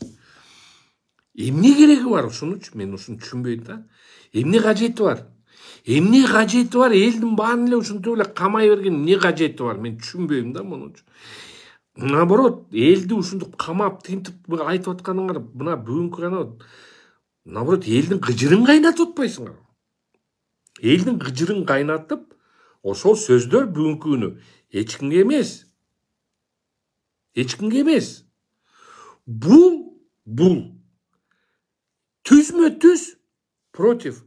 Эмне кереги бар ушунучу? Мен ушуну түшүнбөйм да. Эмне кажети бар? Элдин баарын эле ушинтип эле камай берген эмне кажети бар? Мен түшүнбөйм да мунучу. Наоборот, элди ушундук камап, тинтип айтып атканыңар, мына бүгүнкү гана наоборот элдин кыжырын кайнатып атпайсыңар. Элдин кыжырын кайнатып, ошол сөздөр бүгүнкү күнү эч кимге эмес. Бул түзмө-түз против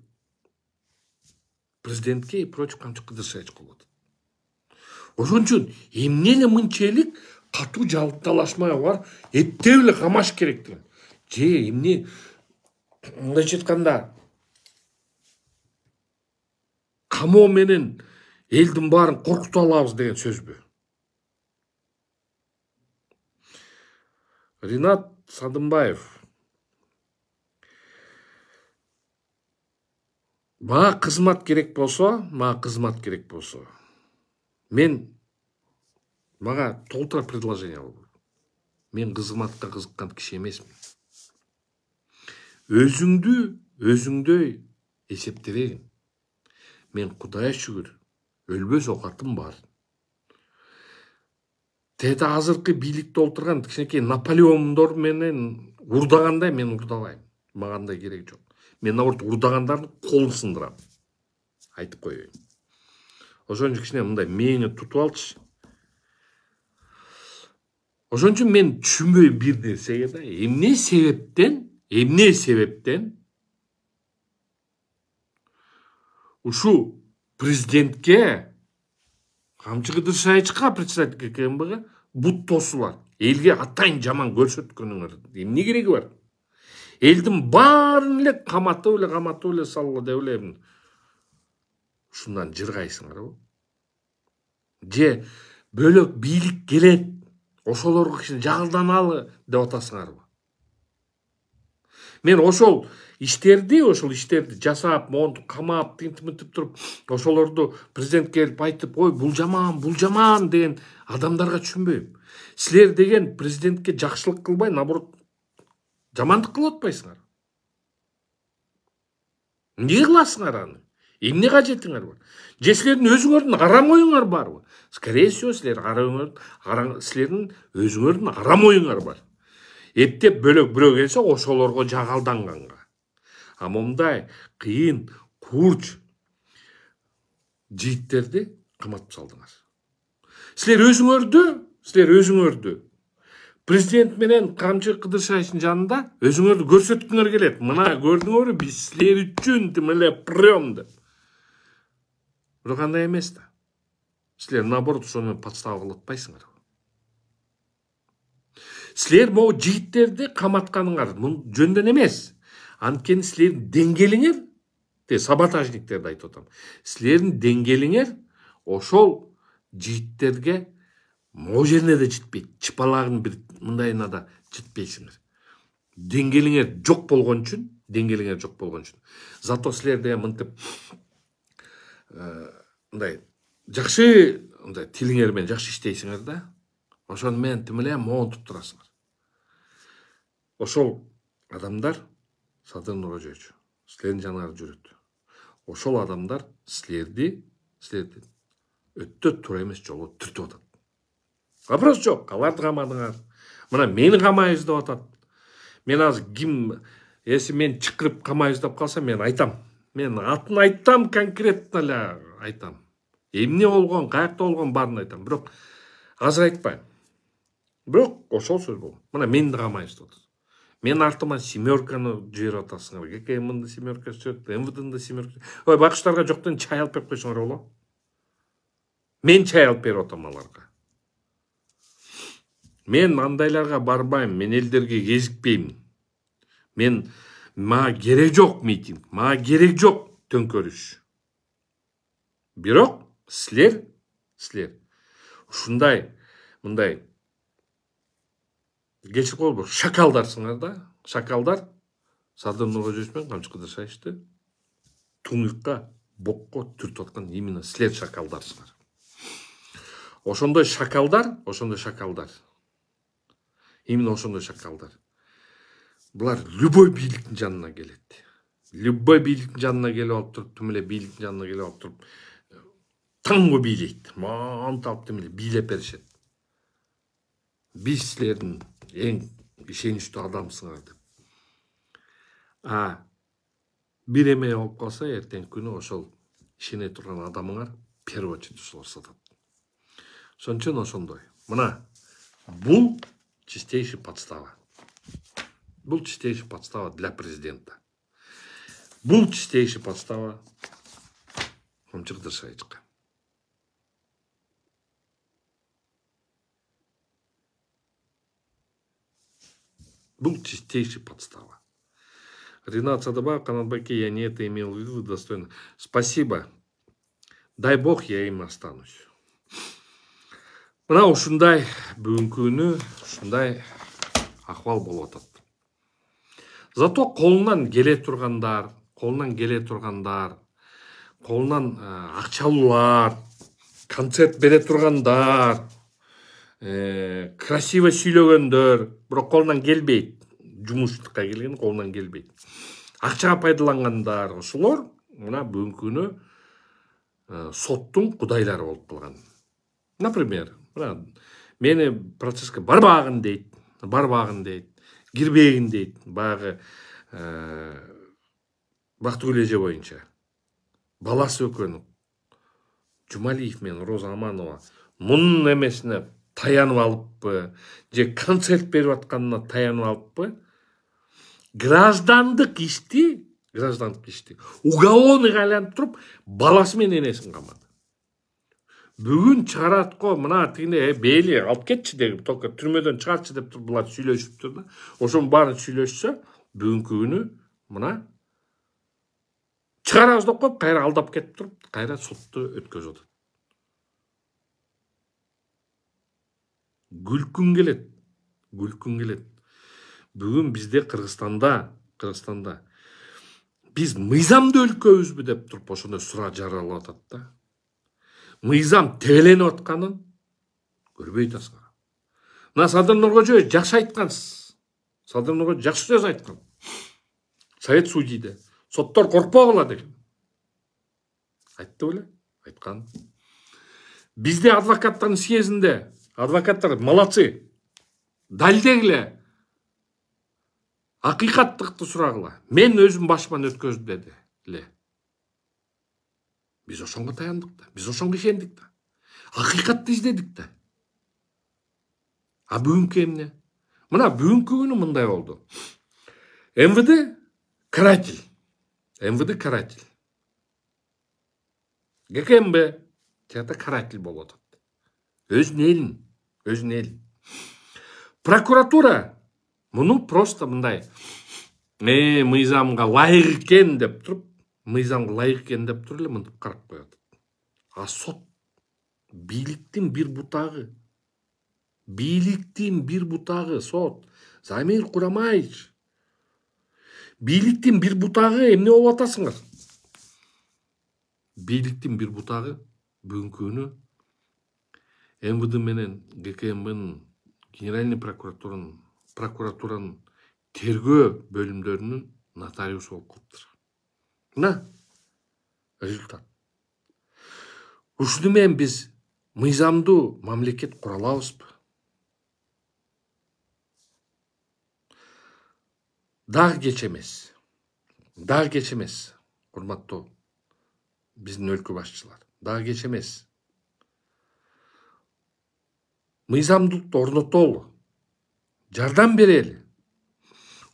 президентке и против Камчык Кыдыршаевич кылып атат. Ошон үчүн эмне эле мынчалык катуу жалыкталашма бар, эптеп эле камаш керек деген. Же эмне мындайча айтканда камоо менен элдин баарын коркута алабыз деген сөзбү? Ринат Садымбаев. Мага кызмат керек болсо, мага толтура предложение алып. Мен кызматка кызыккан киши эмесмин. Өзүңдөй эсептебегин. Мен Кудайга шүгүр, өлбөс оокатым бар. Тете азыркы бийликте олтурган кичинекей Наполеондор менен урдагандай мен урдабайм. Мага андай кереги жок. Мен наоборот урдагандардын колун сындырам. Айтып коеюн. Ошон үчүн кичине мындай мээңи тутуп алчы. Ошон үчүн мен түшүнбөйм бир нерсеге да. Эмне себептен ушу президентке, Камчык Кыдыршаевичке, председатель ГКМБга бут тосулар. Элге атайын жаман көрсөткөнүңөр. Эмне кереги бар? Элдин баарын эле каматып эле салгы деп эле ушундан жыргайсыңар. же бөлөк бийлик келет, ошолорго кичине жагылданалы деп атасыңарбы? Мен ошол иштерди жасап, монтуп, камап, тинтип туруп, ошолорду президент келип айтып, ой, бул жаман деген адамдарга түшүнбөйм. Силер деген президентке жакшылык кылбай, наоборот, жамандык кылып атпайсыңар. Эмне кыласыңар аны? Эмне кажетиңер бар? Же силердин өзүңөрдүн арам оюңар барбы? Скорее всего, силердин өзүңөрдүн арам оюңар бар. Эптеп бөлөк бирөө келсе, ошолорго жагалданганга. А момундай кыйын, курч жигиттерди каматып салдыңар. Силер өзүңөрдү президент менен Камчы Кыдыршаевдин жанында өзүңөрдү көрсөткүңөр келет. Мына көрдүңөрбү, биз силер үчүн тимеле прем деп. Бирок андай эмес да. Силер наоборот ошону менен подстава кылып атпайсыңар. Силер могу жигиттерди каматканыңар жөндөн эмес. Анткени силердин деңгээлиңер, саботажниктерди айтып атам. Силердин деңгээлиңер ошол жигиттерге могу жерине да жетпейт. Чыпалагын бир мындайына да жетпейсиңер. Деңгээлиңер жок болгон үчүн, Зато силер деген мынтип мындай жакшы тилиңер менен жакшы иштейсиңер да. Ошону менен тим эле монтуп турасыңар. Ошол адамдар Садыр Нуркожоевич, силердин жаныңарда жүрөт. Ошол адамдар силерди өтө туура эмес жолго түртүп атат. Вопрос жок, аларды камадыңар. Мына мени камайбыз деп атат. Мен азыр если мен чыкырып камайбыз деп калсам, мен айтам. Мен атын айтам, конкретно эле айтам. Эмне болгон, каякта болгон баарын айтам. Бирок азыр айтпайм. Бирок ошол сөз болот. Мына мени да камайбыз деп атат. Мен артыма семерканы жиберип атасыңар. ГКМ-ның да семеркасы жүрөт, МВД-ның да семеркасы. Ой, бакыштарга жоктон чай алып берип койсоңор болобу? Мен чай алып берип атам аларга. Мен андайларга барбайм, мен элдерге кезикпейм. Мага керек жок митинг, мага керек жок төңкөрүш. Бирок силер ушундай мындай кечирип коелу, шакалдарсыңар да. Шакалдар Садыр Нуркожоевич менен Камчы Кыдыршаевди туңукка, бокко түртүп аткан именно силер шакалдарсыңар. Ошондой шакалдар. Именно ошондой шакалдар. Булар любой бийликтин жанына келет. Любой бийликтин жанына келип алып туруп, тим эле бийликтин жанына келип алып туруп, таңго бийлейт. Монталып тим эле бийлеп беришет. Биз силердин эң ишеничтүү адамсыңар деп. Бир эме болуп калса, эртең күнү ошол ишене турган адамыңар первый очередь ошолор сатат. Ошон үчүн ошондой. Мына бул чистейший подстава. Бул чистейший подстава для президента. Бул чистейший подстава Камчы Кыдыршаевичке. Бул чистейший подстава. Ринат Садыбаев, Канат Баке, я не это имел в виду, достойно. Спасибо. Дай бог, я им останусь. Мына ушундай бүгүнкү күнү ушундай акыбал болуп атат. Зато колунан келе тургандар, колунан акчалуулар, концерт бере тургандар, красиво сүйлөгөндөр, бирок колунан келбейт. Жумуштукка келген колунан келбейт. Акчага пайдалангандар, ошолор мына бүгүнкү күнү соттун кудайлары болуп калган. Например, мени процесске барбагын дейт, кирбегин дейт, баягы Бактыгүл эже боюнча. Баласы экөөнү Жумалиев менен Роза Аманова мунун эмесине таянып алыппы, же концерт берип атканына таянып алыппы, граждандык ишти уголовныйга айлантып туруп, баласы менен энесин камады. Бүгүн чыгарат го, мына тигине бейли алып кетчи деп, только түрмөдөн чыгарчы деп туруп булар сүйлөшүптүр да. Ошонун баарын сүйлөшсө, бүгүнкү күнү мына чыгарабыз деп коюп, кайра алдап кетип туруп, кайра сотту өткөзүп атат. Күлкүң келет. Күлкүң келет. Бүгүн бизде Кыргызстанда биз мыйзамды өлкөбүзбү деп туруп ошондой суроо жаралып атат да. Мыйзам тебеленип атканын көрбөй атасыңар. Мына Садыр Нуркожоев жакшы айткансыз. Садыр Нуркожоев жакшы сөз айткан. Совет судьиде соттор коркпогула деген. Айтты беле? Айткан. Бизде адвокаттардын съездинде адвокаттар молодцы. Далдегиле. Акыйкаттыкты сурагыла. Мен өзүм башыман өткөздүм деди эле. Биз ошонго таяндык да. Биз ошонго ишендик да. Акыйкатты издедик да. А бүгүнкү эмне? Мына бүгүнкү күнү мындай болду. МВД каратель. ГКМБ жакта каратель болуп атат. Өзүнүн элин. Прокуратура муну просто мындай мыйзамга ылайык экен деп туруп, эле мынтип карап коет. А сот бийликтин бир бутагы сот. Замир Курамаевич. Бийликтин бир бутагы эмне болуп атасыңар? Бийликтин бир бутагы бүгүнкү күнү МВД менен ГКМБнын Генеральный прокуратуранын тергөө бөлүмдөрүнүн нотариусы болуп калыптыр. Мына результат. Ушуну менен биз мыйзамдуу мамлекет кура алабызбы? Дагы кеч эмес. Урматтуу биздин өлкө башчылар. Дагы кеч эмес. Мыйзамдуулукту орнотолу. Жардам берели.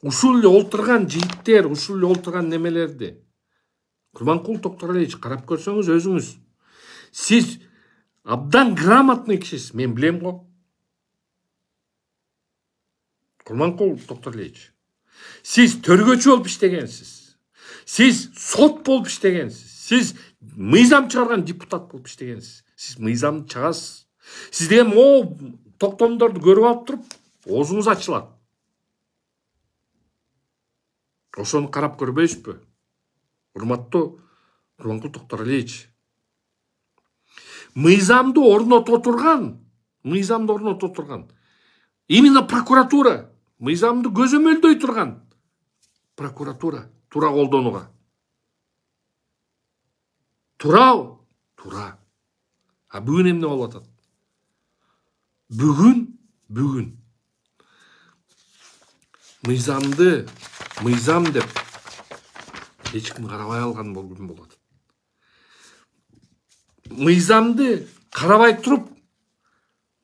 Ушул эле олтурган жигиттер, ушул эле олтурган немелерди Курманкул Токторалиевич карап көрсөңүз өзүңүз. Сиз абдан грамотный кишисиз, мен билем го. Курманкул Токторалиевич. Сиз төргөчү болуп иштегенсиз. Сиз сот болуп иштегенсиз. Сиз мыйзам чыгарган депутат болуп иштегенсиз. Сиз мыйзамды чыгасыз. Сиз деген могу токтомдорду көрүп алып туруп, оозуңуз ачылат. Ошону карап көрбөйсүзбү? Урматтуу Курманкул Токторалиевич. Мыйзамды орното турган. Именно прокуратура. Мыйзамды көзөмөлдөй турган. Прокуратура. Тура колдонууга. Тура. А бүгүн эмне болуп атат? Бүгүн мыйзам деп эч ким карабай алган бүгүн болуп атат. Мыйзамды карабай туруп,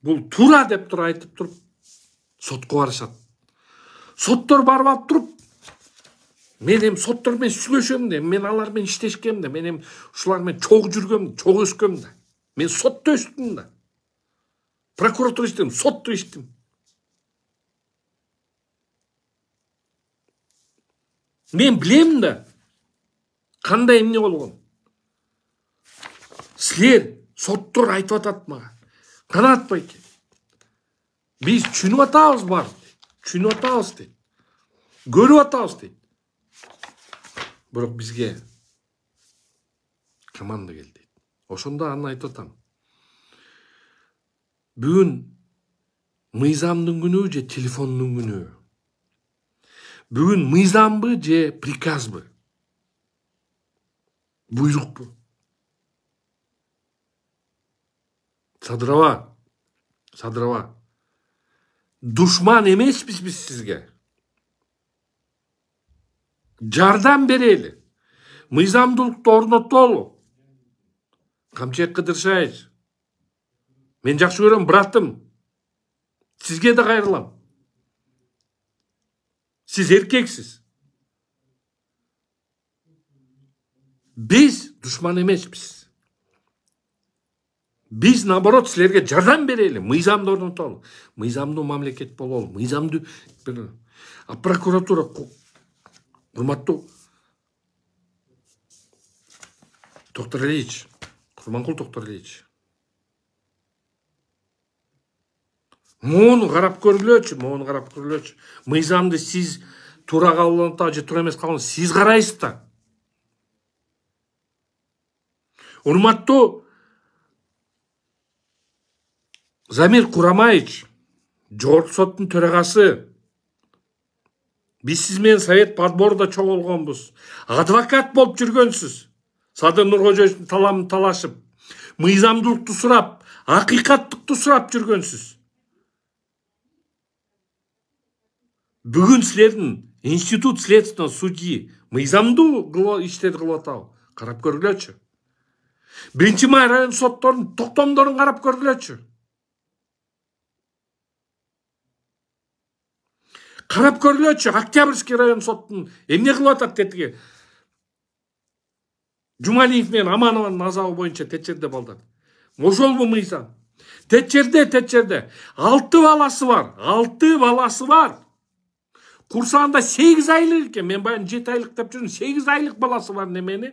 бул тура деп туруп айтып туруп, сотко барышат. Соттор барып алып туруп, мен эми соттор менен сүйлөшөм да, мен алар менен иштешкем да, мен эми ушулар менен чогуу жүргөм, чогуу өскөм да. Мен сотто өстүм да. Прокуратура иштедим, сотто иштедим. Мен билем да кандай эмне болгон. Силер соттор айтып атат мага. Канат байке. Биз түшүнүп атабыз бар. Түшүнүп атабыз дейт. Көрүп атабыз дейт. Бирок бизге команда келди. Ошондо аны айтып атам. Бүгүн мыйзамдын күнү же телефондун күнү? Бүгүн мыйзамбы же приказбы? Буйрукпу? Садырова. Душман эмеспиз биз сизге. Жардам берели. Мыйзамдуулукту орнотолу. Камчек Кыдыршаевич. Мен жакшы көрөм, братым. Сизге да кайрылам. Сиз эркексиз. Биз душман эмеспиз. Биз наоборот силерге жардам берели, мыйзамды орнотолу. Мыйзамдуу мамлекет бололу. Мыйзамдуу а прокуратура урматтуу Курманкул Токторалиевич. Мону карап көргүлөчү. Мыйзамды сиз туура кабыл алып же туура эмес кабыл сиз карайсыз да. Урматтуу Замир Курамаевич, жогорку соттун төрагасы, биз сиз менен совет подборунда чогулгонбуз. Адвокат болуп жүргөнсүз. Садыр Нуркожоевичтин таламын талашып, мыйзамдуулукту сурап, акыйкаттыкту сурап жүргөнсүз. Бүгүн силердин институт следственного судьи мыйзамдуу иштерди кылып атабы? Карап көргүлөчү. 1-Май район сотторунун токтомдорун карап көргүлөчү. Карап көргүлөчү. Октябрьский район соттун эмне кылып атат тетиги? Жумалиев менен Аманованын азабы боюнча течерде балдар. Ошолбу мыйзам? Течерде 6 баласы бар. Курсагында 8 айлык экен. Мен баягы 7 айлык деп жүрдүм. 8 айлык баласы бар немени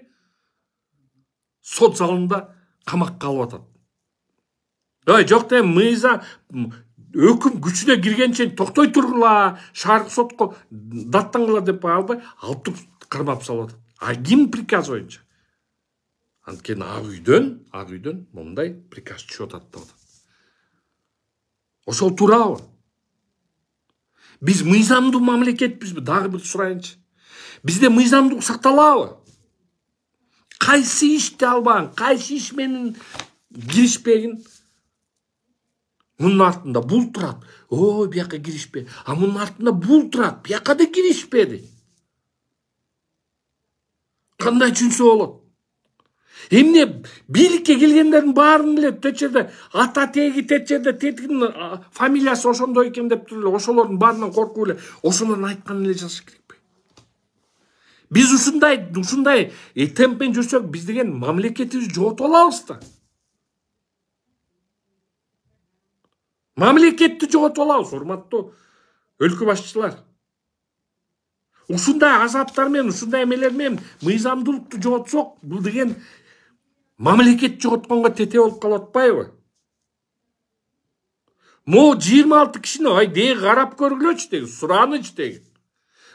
сот залында камакка алып атат. Жок дейм, мыйзам өкүм күчүнө киргенче токтой тургула, шааркы сотко даттангыла деп албай, алып туруп кармап салып атат. А ким приказ боюнча? Анткени ак үйдөн мындай приказ түшүп атат деп атат. Ошол туурабы? Биз мыйзамдуу мамлекетпизби? Дагы бир сурайынчы. Бизде мыйзамдуулук сакталабы? Кайсы ишти албаган, кайсы иш менен киришпегин? Мунун артында бул турат. Бияка киришпе. А мунун артында бул турат. Бияка да киришпеди. Кандай түшүнсө болот? Эмне бийликке келгендердин баарын билет. Течерде ата теги течерде тетигинин фамилиясы ошондой экен деп туруп, ошолордун баарынан коркуп эле ошолордун айтканын эле жазыш керекпи? Биз ушундай темпмен жүрсөк, биз деген мамлекетибизди жоготуп алабыз да. Мамлекетти жоготуп алабыз, урматтуу өлкө башчылар. Ушундай азаптар менен, ушундай эмелер менен мыйзамдуулукту жоготсок, бул деген мамлекет жоготконго тете болуп калып атпайбы? Мо 26 кишини деги карап көргүлөчү деги, сураныч деги.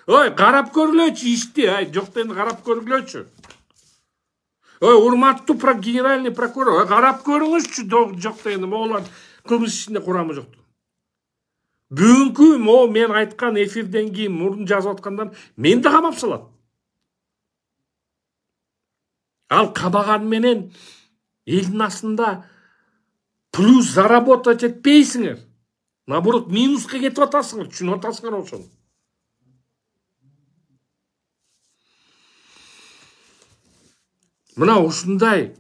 Карап көргүлөчү ишти, жок дегенде карап көргүлөчү. Урматтуу генеральный прокурор, карап көрүңүзчү, жок дегенде моулар кылмыш ишинде курамы жокту. Бүгүнкү мен айткан эфирден кийин мурун жазып аткандар мени да камап салат. Ал кабаган менен элдин астында плюс заработать этпейсиңер. Наоборот, минуска кетип атасыңар, түшүнүп атасыңар ошону. Мына ушундай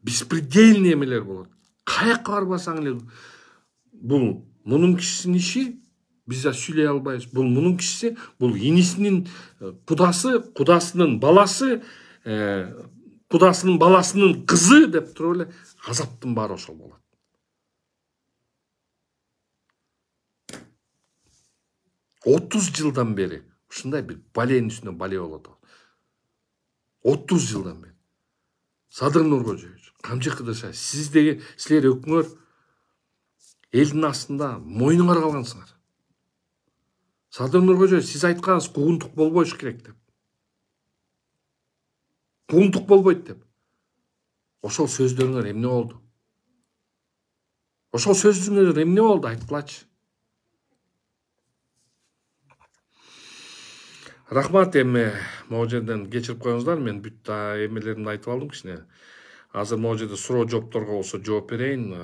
беспредельный эмелер болот. Каяка барбасаң эле бул мунун кишисинин иши, биз да сүйлөй албайбыз. Бул мунун кишиси, бул инисинин кудасы, кудасынын баласы, кудасынын баласынын кызы деп туруп эле азаптын баары ошол болот. Отуз жылдан бери ушундай бир баленин үстүнө бале болот. 30 жылдан бери. Садыр Нуркожоевич, Камчы Кыдыршаев, силер өкмөр элдин астында мойнуңар калгансыңар. Садыр Нуркожоевич, сиз айтканыңыз куугунтук болбош керек деп. Куугунтук болбойт деп. Ошол сөздөрүңөр эмне болду? Айткылачы. Рахмат, эми могу жерден кечирип коюңуздар, мен бүт эмелеримди айтып алдым кичине. Азыр могу жерде суроо жоопторго болсо жооп берейин.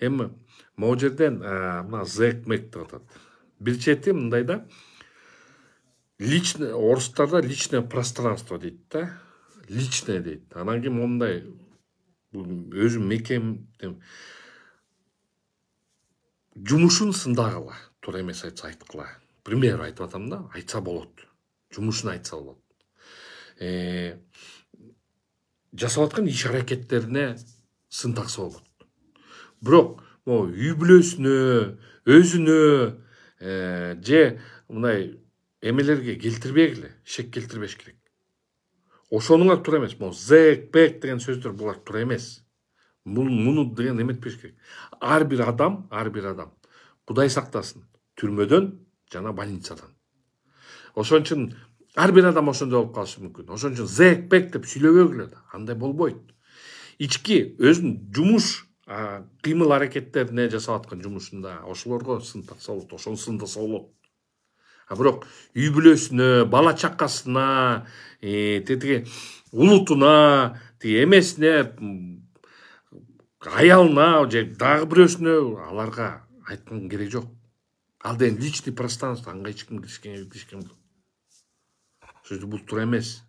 Эми могу жерден мына зэкмек деп атат. Бир чети мындай да, личное, орустарда личное пространство дейт да. Личное дейт. Анан кийин мондай өзүм мекем жумушун сындагыла. Туура эмес айтса айткыла. Пример айтып атам да, айтса болот. Жумушун айтса болот. Жасап аткан иш аракеттерине сын такса болот. Бирок үй бүлөсүнө, өзүнө же мындай эмелерге келтирбегиле, шек келтирбеш керек. Ошонуңар туура эмес. Могу зек, бек деген сөздөр булар туура эмес. Муну деген эметпеш керек. Ар бир адам Кудай сактасын, түрмөдөн жана больницадан. Ошон үчүн ар бир адам ошондой болуп калышы мүмкүн. Ошон үчүн зек, бек деп сүйлөбөгүлө да. Андай болбойт. Ички өзүнүн жумуш кыймыл аракеттерине жасап аткан жумушунда ошолорго сын такса болот, ошону сындаса болот. А бирок үй бүлөсүнө, бала чакасына, тетиги улутуна, тиги эмесине, аялына же дагы бирөөсүнө аларга айткан керек жок. Ал деген личный пространство, анга эч ким киришкен жок. Сөзү бул туура эмес.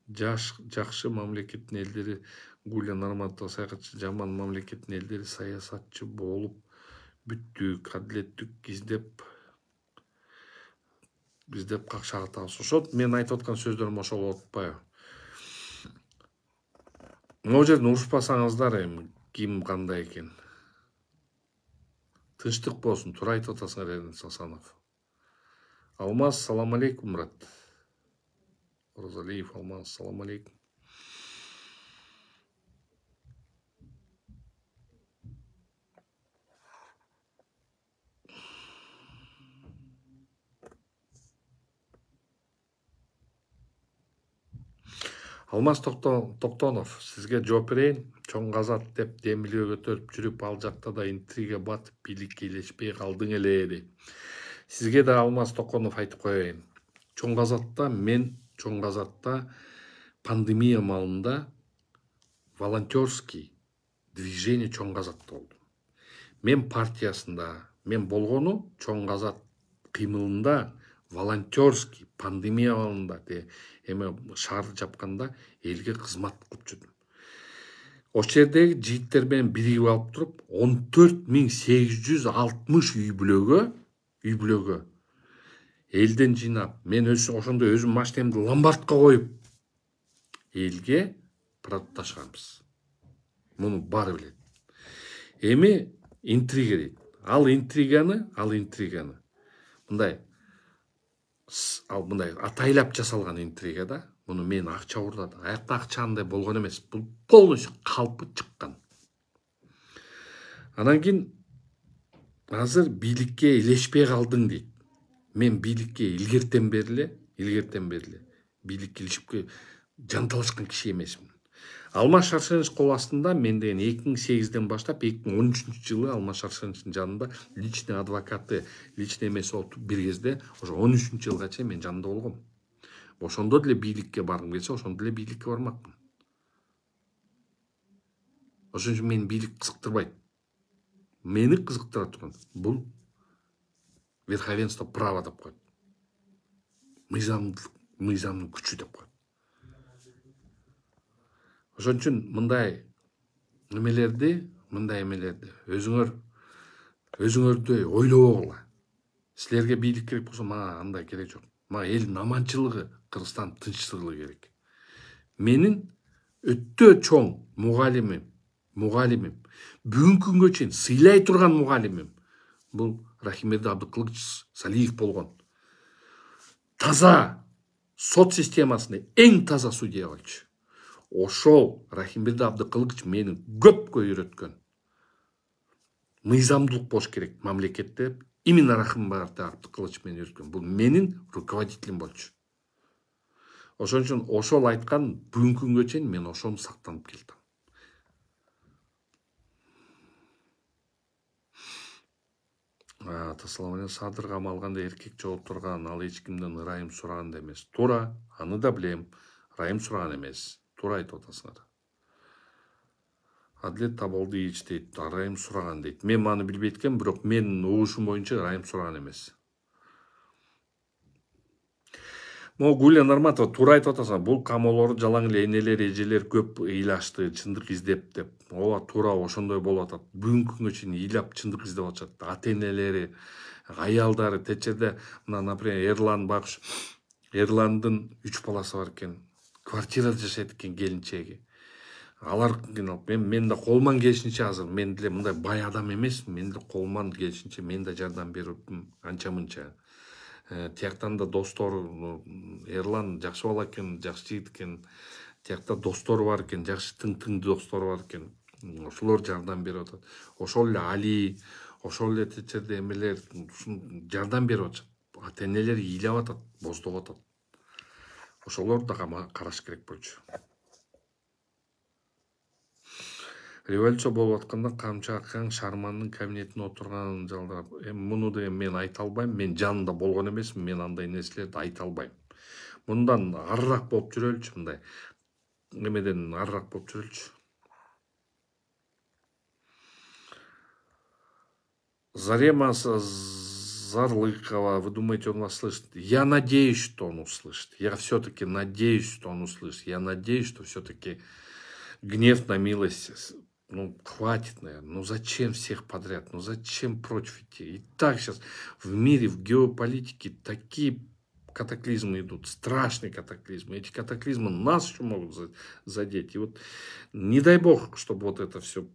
Жакшы мамлекеттин элдери Гуля Норматова саякатчы, жаман мамлекеттин элдери саясатчы болуп бүттүк, адилеттик издеп какшагатабыз. Ошол мен айтып аткан сөздөрүм ошол болуп атпайбы? Могу жерден урушпасаңыздар, эми ким кандай экен. Тынчтык болсун, туура айтып атасыңар Эрнет Сасанов. Алмаз, салам алейкум, брат. Оразалиев Алмаз, салам алейкум. Алмаз Токтонов, сизге жооп берейин. Чоң Казак деп демилге көтөрүп жүрүп, ал жакта да интрига батып, бийликке илешпей калдың эле дейт. Сизге да Алмаз Токтонов айтып коеюн. Чоң Казакта пандемия маалында волонтерский движение Чоң Казакта болду. Мен партиясында, мен болгону Чоң Казак кыймылында волонтерский пандемия маалында эме шаарды жапканда элге кызмат кылып жүрдүм. Ошол жердеги жигиттер менен биригип алып туруп 14.860 үй бүлөгө элден жыйнап, мен ошондо өзүм машинемди ломбардка коюп элге продукт ташыганбыз. Муну баары билет. Эми интрига дейт. Ал интриганы мындай атайлап жасалган интрига да. Муну мен акча урдадым. Аякта акча андай болгон эмес. Бул полностью калпы чыккан. Анан кийин азыр бийликке илешпей калдың дейт. Мен бийликке илгертен бериле бийликке илишипке жанталашкан киши эмесмин. Алмаз Шаршенович кол астында мен деген 2008-ден баштап 2013-жылы Алмаз Шаршеновичтин жанында личный адвокаты, личный эмеси болуп бир кезде, ошо 13-жылга чейин мен жанында болгом. Ошондо деле бийликке баргым келсе, ошондо деле бийликке бармакмын. Ошон үчүн мени бийлик кызыктырбайт. Мени кызыктыра турган бул верховенство права деп коет. Мыйзамдын күчү деп коет. Ошон үчүн мындай эмелерди өзүңөрдөй ойлобогула. Силерге бийлик керек болсо, мага андай керек жок. Мага элдин аманчылыгы, Кыргызстан тынччылыгы керек. Менин өтө чоң мугалимим, бүгүнкү күнгө чейин сыйлай турган мугалимим бул Рахимберди Абдыкылыч Салиев болгон. Таза сот системасында эң таза судья болчу. Ошол Рахимберди Абдыкылыч мени көпкө үйрөткөн. Мыйзамдуулук болуш керек мамлекетте. Именно Рахимберди Абдыкылыч мени үйрөткөн. Бул менин руководителим болчу. Ошон үчүн ошол айткан бүгүнкү күнгө чейин мен ошону сактанып келдим. Тассаламалейкум. Садыр камалганда эркек жооп турган, ал эч кимден ырайым сураган эмес. Туура, аны да билем. Ырайым сураган эмес. Туура айтып атасыңар. Адилет Табалдиевич дейт, ырайым сураган дейт. Мен маны билбейт экенмин, бирок менин угушум боюнча ырайым сураган эмес. Могу Гуля Норматова туура айтып атасыңар. Бул камоолорду жалаң эле энелер, эжелер көп ыйлашты, чындык издеп деп. Ооба, туура ошондой болуп атат. Бүгүнкү күнгө чейин ыйлап чындык издеп атышат. Ата-энелери, аялдары, течерде, мына, например, Эрландын 3 баласы бар экен. квартирада жашайт экен келинчеги. Алар кыйналып, мен да колуман келишинче азыр, мен деле мындай бай адам эмесмин, мен деле колуман келишинче мен да жардам берипмин анча мынча. Тияктан да достору, Эрлан жакшы бала экен, жакшы жигит экен. Тиякта достору бар экен, жакшы тың достору бар экен. Ошолор жардам берип атат. Ошол эле Али, ошол эле течерде эмелер жардам берип атышат. Ата-энелер ыйлап атат, боздоп атат. Ошолор да караш керек болчу. Революция болуп атканда Камча Акаң Шармандын кабинетине отурганын жалдап, муну деген мен айта албайм, мен жанында болгон эмесмин, мен андай нерселерди айта албайм. Мындан арыраак болуп жүрөлчү, мындай немеден арыраак болуп жүрөлчү. Зарема Зарлыкова, вы думаете, он вас слышит? Я надеюсь, что он услышит. Я все-таки надеюсь, что он услышит. Я надеюсь, что все-таки гнев на милость, ну, хватит, наверное. Ну, зачем всех подряд? Ну, зачем против идти? И так сейчас в мире, в геополитике такие катаклизмы идут, страшные катаклизмы. Эти катаклизмы нас еще могут задеть. И вот не дай бог, чтобы вот это все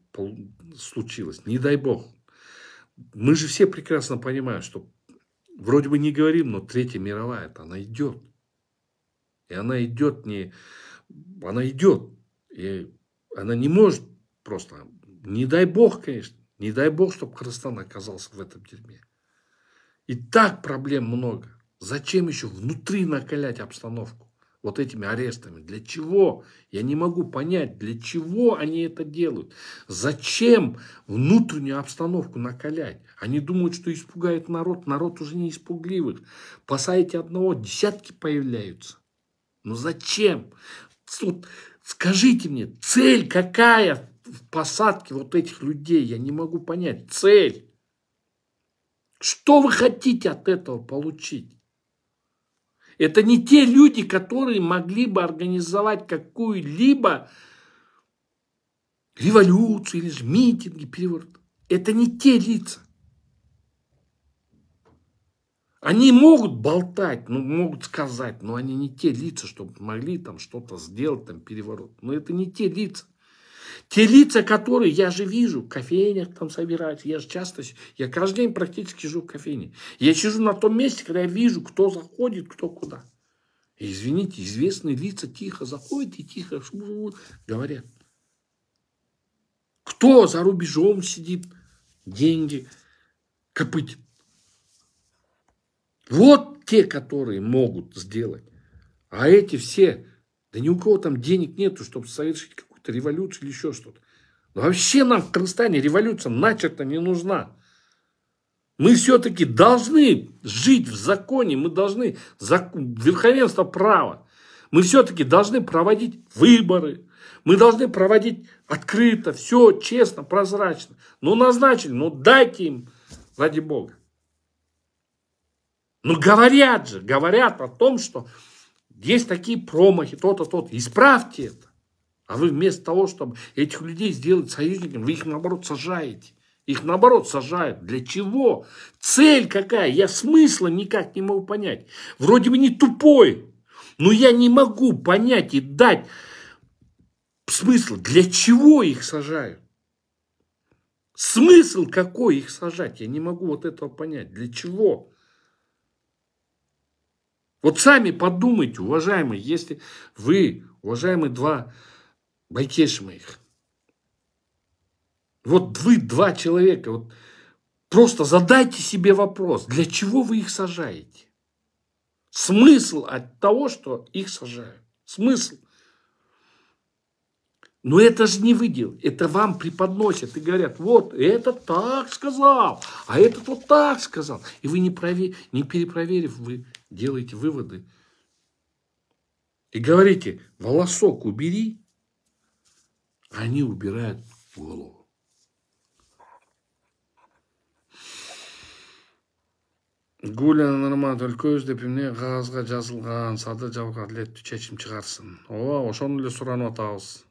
случилось. Не дай бог. Мы же все прекрасно понимаем, что вроде бы не говорим, но Третья мировая, она идет. И она идет не... Она идет. И она не может просто... Не дай бог, конечно. Не дай бог, чтобы Кыргызстан оказался в этом дерьме. И так проблем много. Зачем еще внутри накалять обстановку? Вот этими арестами. Для чего? Я не могу понять, для чего они это делают. Зачем внутреннюю обстановку накалять? Они думают, что испугают народ. Народ уже не испугливых. Посадите одного, десятки появляются. Ну зачем? Вот скажите мне, цель какая в посадке вот этих людей? Я не могу понять. Цель. Что вы хотите от этого получить? Это не те люди, которые могли бы организовать какую-либо революцию или же митинги, переворот. Это не те лица. Они могут болтать, ну, могут сказать, но они не те лица, чтобы могли там что-то сделать, там переворот. Но это не те лица. Те лица, которые я же вижу, в кофейнях там собираются. Я же часто, я каждый день практически живу в кофейне. Я сижу на том месте, когда я вижу, кто заходит, кто куда. И, извините, известные лица тихо заходят и тихо говорят. Кто за рубежом сидит, деньги копытит. Вот те, которые могут сделать. А эти все, да ни у кого там денег нету, чтобы совершить какую-то революцию или еще что-то. Но вообще нам в Кыргызстане революция начата не нужна. Мы все-таки должны жить в законе, мы должны верховенство права. Мы все-таки должны проводить выборы. Мы должны проводить открыто, все честно, прозрачно. Ну, назначили, ну, дайте им, ради бога. Ну, говорят же, говорят о том, что есть такие промахи, то-то, то-то. Исправьте это. А вы вместо того, чтобы этих людей сделать союзниками, вы их, наоборот, сажаете. Их, наоборот, сажают. Для чего? Цель какая? Я смысла никак не могу понять. Вроде бы не тупой, но я не могу понять и дать смысл. Для чего их сажают? Смысл какой их сажать? Я не могу вот этого понять. Для чего? Вот сами подумайте, уважаемые, если вы, уважаемые два байкеши моих, вот вы два человека, вот просто задайте себе вопрос, для чего вы их сажаете? Смысл от того, что их сажают. Смысл. Но это же не вы делаете, это вам преподносят и говорят, вот этот так сказал, а этот вот так сказал. И вы не перепроверив, вы делаете выводы. И говорите, волосок убери, а они убирают голову. Гуля Нурмат өлкө деп эмне кагазга жазылган, сады жабык адилеттүү чечим чыгарсын. Ооба, ошону эле суранып атабыз.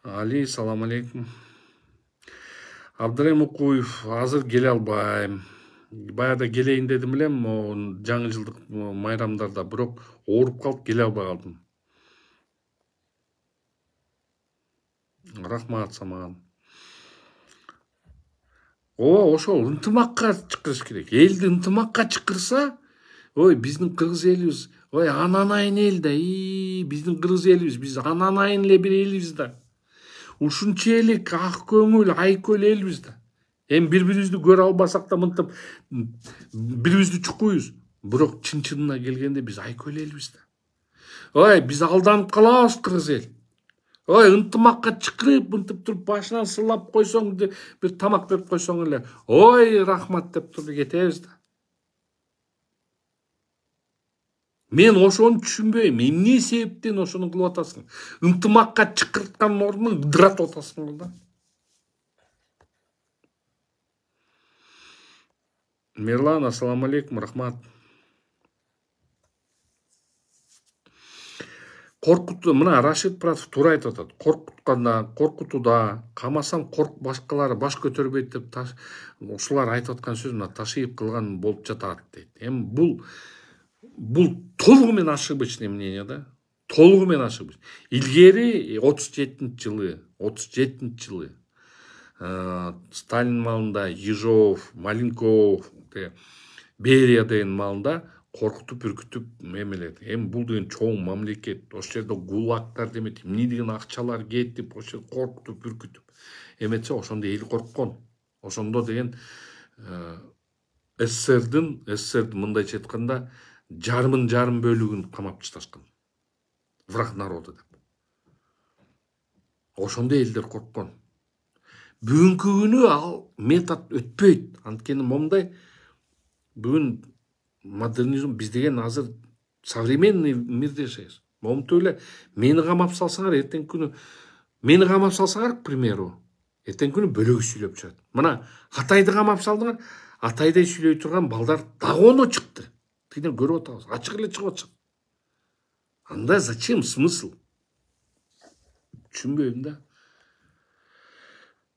Али, салам алейкум. Абдырайым Укуев, азыр келе албайм. Баягыда келейин дедим элем, жаңы жылдык майрамдарда, бирок ооруп калып келе албай калдым. Рахмат саман. Ошол ынтымакка чакырыш керек. Элди ынтымакка чакырса, ой, биздин кыргыз элибиз, ой, ананайын эл да, биздин кыргыз элибиз, биз ананайын эле бир элибиз да. Ушунчалык ак көңүл, айкөл элбиз да. Эми бири-бирибизди көрө албасак да мынтип бирибизди чукуйбуз. Бирок чын-чынына келгенде биз айкөл элбиз да. Ой, биз алданып калабыз кыргыз эл. Ой, ынтымакка чакырып, мынтип туруп башынан сыйлап койсоң, бир тамак берип койсоң эле, ой, рахмат деп туруп кетебиз да. Мен ошону түшүнбөйм. Эмне себептен ошону кылып атасың? Ынтымакка чакырткан ордуна ыдыратып атасың да. Мирлан, ассаламу алейкум, рахмат. Мына Рашид Пратов туура айтып атат. Коркутуда, камасаң башкалары баш көтөрбөйт деп ушулар айтып аткан сөз мына Ташиев кылган болуп жатат дейт. Эми бул толугу менен ошибочный мнение да. Толугу менен ошибочный. Илгери 37 жылы Сталин маалында Ежов, Маленков, Берия деген маалында коркутуп үркүтүп эмелер. Эми бул деген чоң мамлекет. Ошол жерде гулагтар демек эмне деген акчалар кетип, ошо коркутуп үркүтүп эметсе ошондо эл корккон. Ошондо деген СССРдин мындайча айтканда жарым бөлүгүн камап ташташкан. Враг народа деп. Ошондо элдер корккон. Бүгүнкү күнү ал метод өтпөйт. Анткени момундай бүгүн модернизм биз деген азыр современный мирде жашайбыз. Момунтип эле мени камап салсаңар, эртеңки күнү мени камап салсаңар, к примеру, эртеңки күнү бөлөк сүйлөп чыгат. Мына Атайды камап салдыңар, Атайдай сүйлөй турган балдар дагы оно чыкты. Тигине көрүп атабыз. Ачык эле чыгып атышат. Анда зачем смысл? Түшүнбөйм да.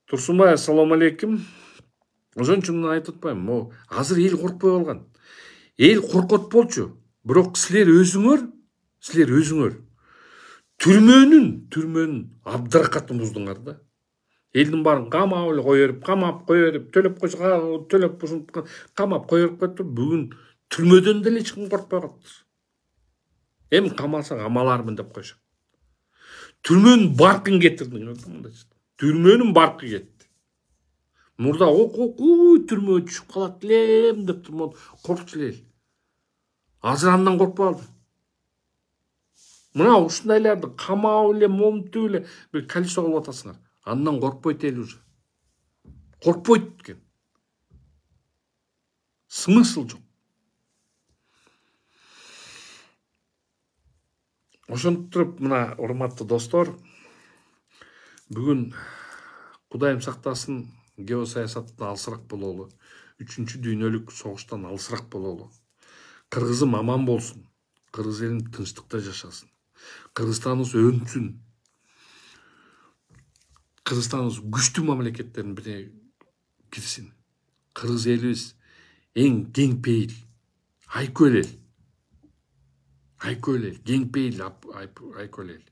Турсунбай, ассаламу алейкум. Ошон үчүн айтып атпаймынбы? Азыр эл коркпой калган. Эл коркот болчу. Бирок силер өзүңөр түрмөнүн абдыракатын буздуңар да. Элдин баарын камап эле кое берип, төлөп камап кое берип коюп, бүгүн түрмөдөн деле эч ким коркпой калыптыр. Эми камалсаң амалармын деп койшот. Түрмөнүн баркын кетирдиң. Түрмөнүн баркы кетти. Мурда түрмөгө түшүп калат элем деп коркчу эле. Азыр андан коркпой калды. Мына ушундайларды камап эле, момунтип эле бир колесо кылып атасыңар. Андан коркпойт эл уже. Коркпойт экен. Смысл жок. Ошентип туруп, мына урматтуу достор, бүгүн Кудайым сактасын, геосаясаттан алысыраак бололу, 3-чү дүйнөлүк согуштан алысыраак бололу. Кыргызым аман болсун. Кыргыз элин тынчтыкта жашасын. Кыргызстаныбыз өнсүн. Кыргызстаныбыз күчтүү мамлекеттердин бирине кирсин. Кыргыз элибиз эң кеңпейил, айкөл эл. Айкөл эл, кеңпейил айкөл эл.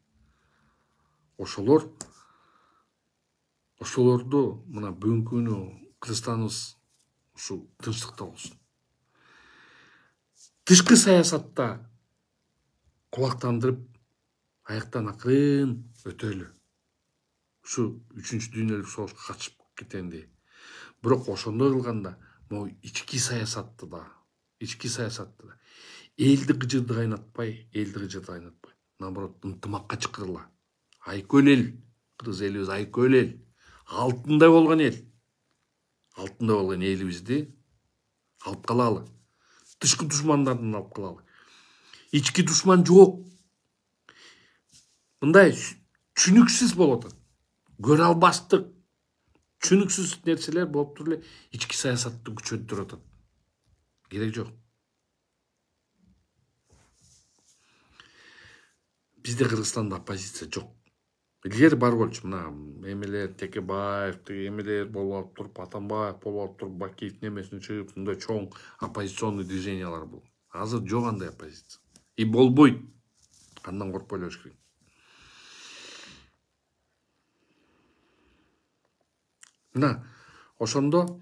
Ошолорду мына бүгүнкү күнү Кыргызстаныбыз ушу тынчтыкта болсун. Тышкы саясатта кулактандырып, аяктан акырын өтөлү. Ушу 3-чү дүйнөлүк согушка катышып кетендей. Бирок ошондой кылганда, могу ички саясатты да элди кыжырды кайнатпай, наоборот, ынтымакка чакырыла. Айкөл эл, кыргыз элибиз айкөл эл, алтындай болгон эл. Алтындай болгон элибизди алып калалы. Тышкы душмандардын алып калалы. Ички душман жок. Мындай түшүнүксүз болуп атат. Көрө албастык, түшүнүксүз нерселер болуп туруп эле ички саясатты күчөтүп атат. Керек жок. Бизде Кыргызстанда оппозиция жок. Илгери бар болчу, мына эмелер Текебаев, эмелер болуп алып туруп, Атамбаев болуп алып туруп, Бакиевдин эмесин чыгып, мындай чоң оппозиционный движениялар болду. Азыр жок андай оппозиция. И болбойт. Андан коркпой эле керек. мына ошондо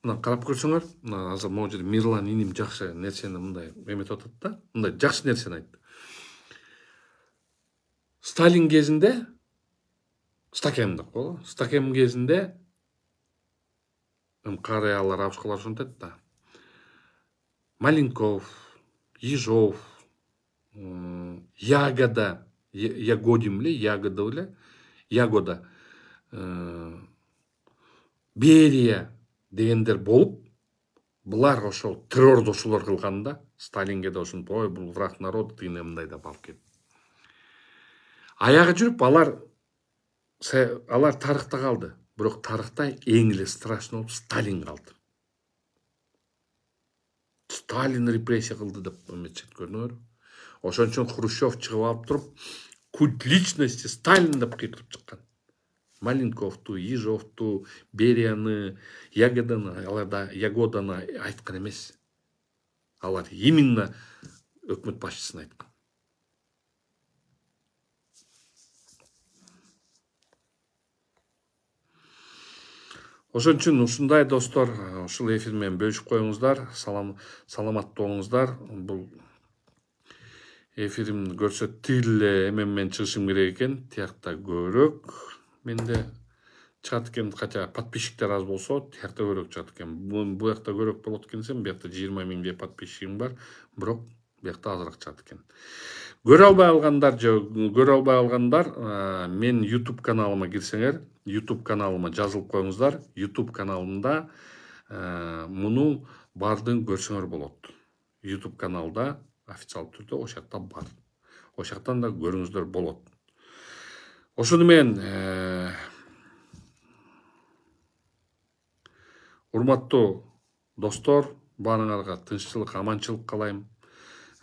мына карап көрсөңөр, мына азыр могу жерде Мирлан иним жакшы нерсени мындай эметип атат да, мындай жакшы нерсени айтты. Сталин кезинде, Стакем деп коелу, Стакем кезинде карыялар, абышкалар ошентет да. Маленков, Ежов, Ягода, Ягодин беле, Ягода беле, Ягода, Берия дегендер болуп, булар ошол террордошулар кылган да. Сталинге да ошентип, ой, бул враг народа тигине мындай деп алып келип. Аягы жүрүп алар тарыхта калды. Бирок тарыхта эң эле страшный болуп Сталин калды. Сталин репрессия кылды деп эметишет, көрдүңөрбү? Ошон үчүн Хрущев чыгып алып туруп, культ личности Сталин деп кыйкырып чыккан. Маленковту, Ежовту, Берияны, Ягоданы айткан эмес. Алар именно өкмөт башчысын айткан. Ошон үчүн ушундай достор, ушул эфир менен бөлүшүп коюңуздар, саламаттуу болуңуздар. Бул эфиримди көрсө тил эмеммен чыгышым керек экен, тиякта көбүрөөк менде чыгат экен, хотя подписчиктер аз болсо, тиякта көбүрөөк чыгат экен. Бу жакта көбүрөөк болот экенсем, бу жакта 20 000 подписчигим бар, бирок бу жакта азыраак чыгат экен. Көрө албай алгандар, мен YouTube каналыма кирсеңер, YouTube каналыма жазылып коюңуздар. YouTube каналымда муну бардын көрсөңөр болот. YouTube каналда официалдуу түрдө ошол жакта бар. Ошол жактан да көрүңүздөр болот. Ошону менен урматтуу достор, баарыңарга тынччылык, аманчылык каалайм.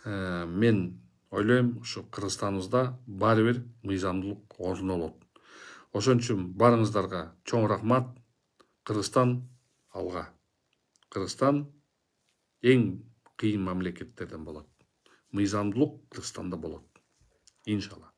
Мен ойлойм, ушу Кыргызстаныбызда баары бир мыйзамдуулук орун алат. Ошон үчүн баарыңыздарга чоң рахмат. Кыргызстан алга. Кыргызстан эң кыйын мамлекеттерден болот. Мыйзамдуулук Кыргызстанда болот. Иншалла.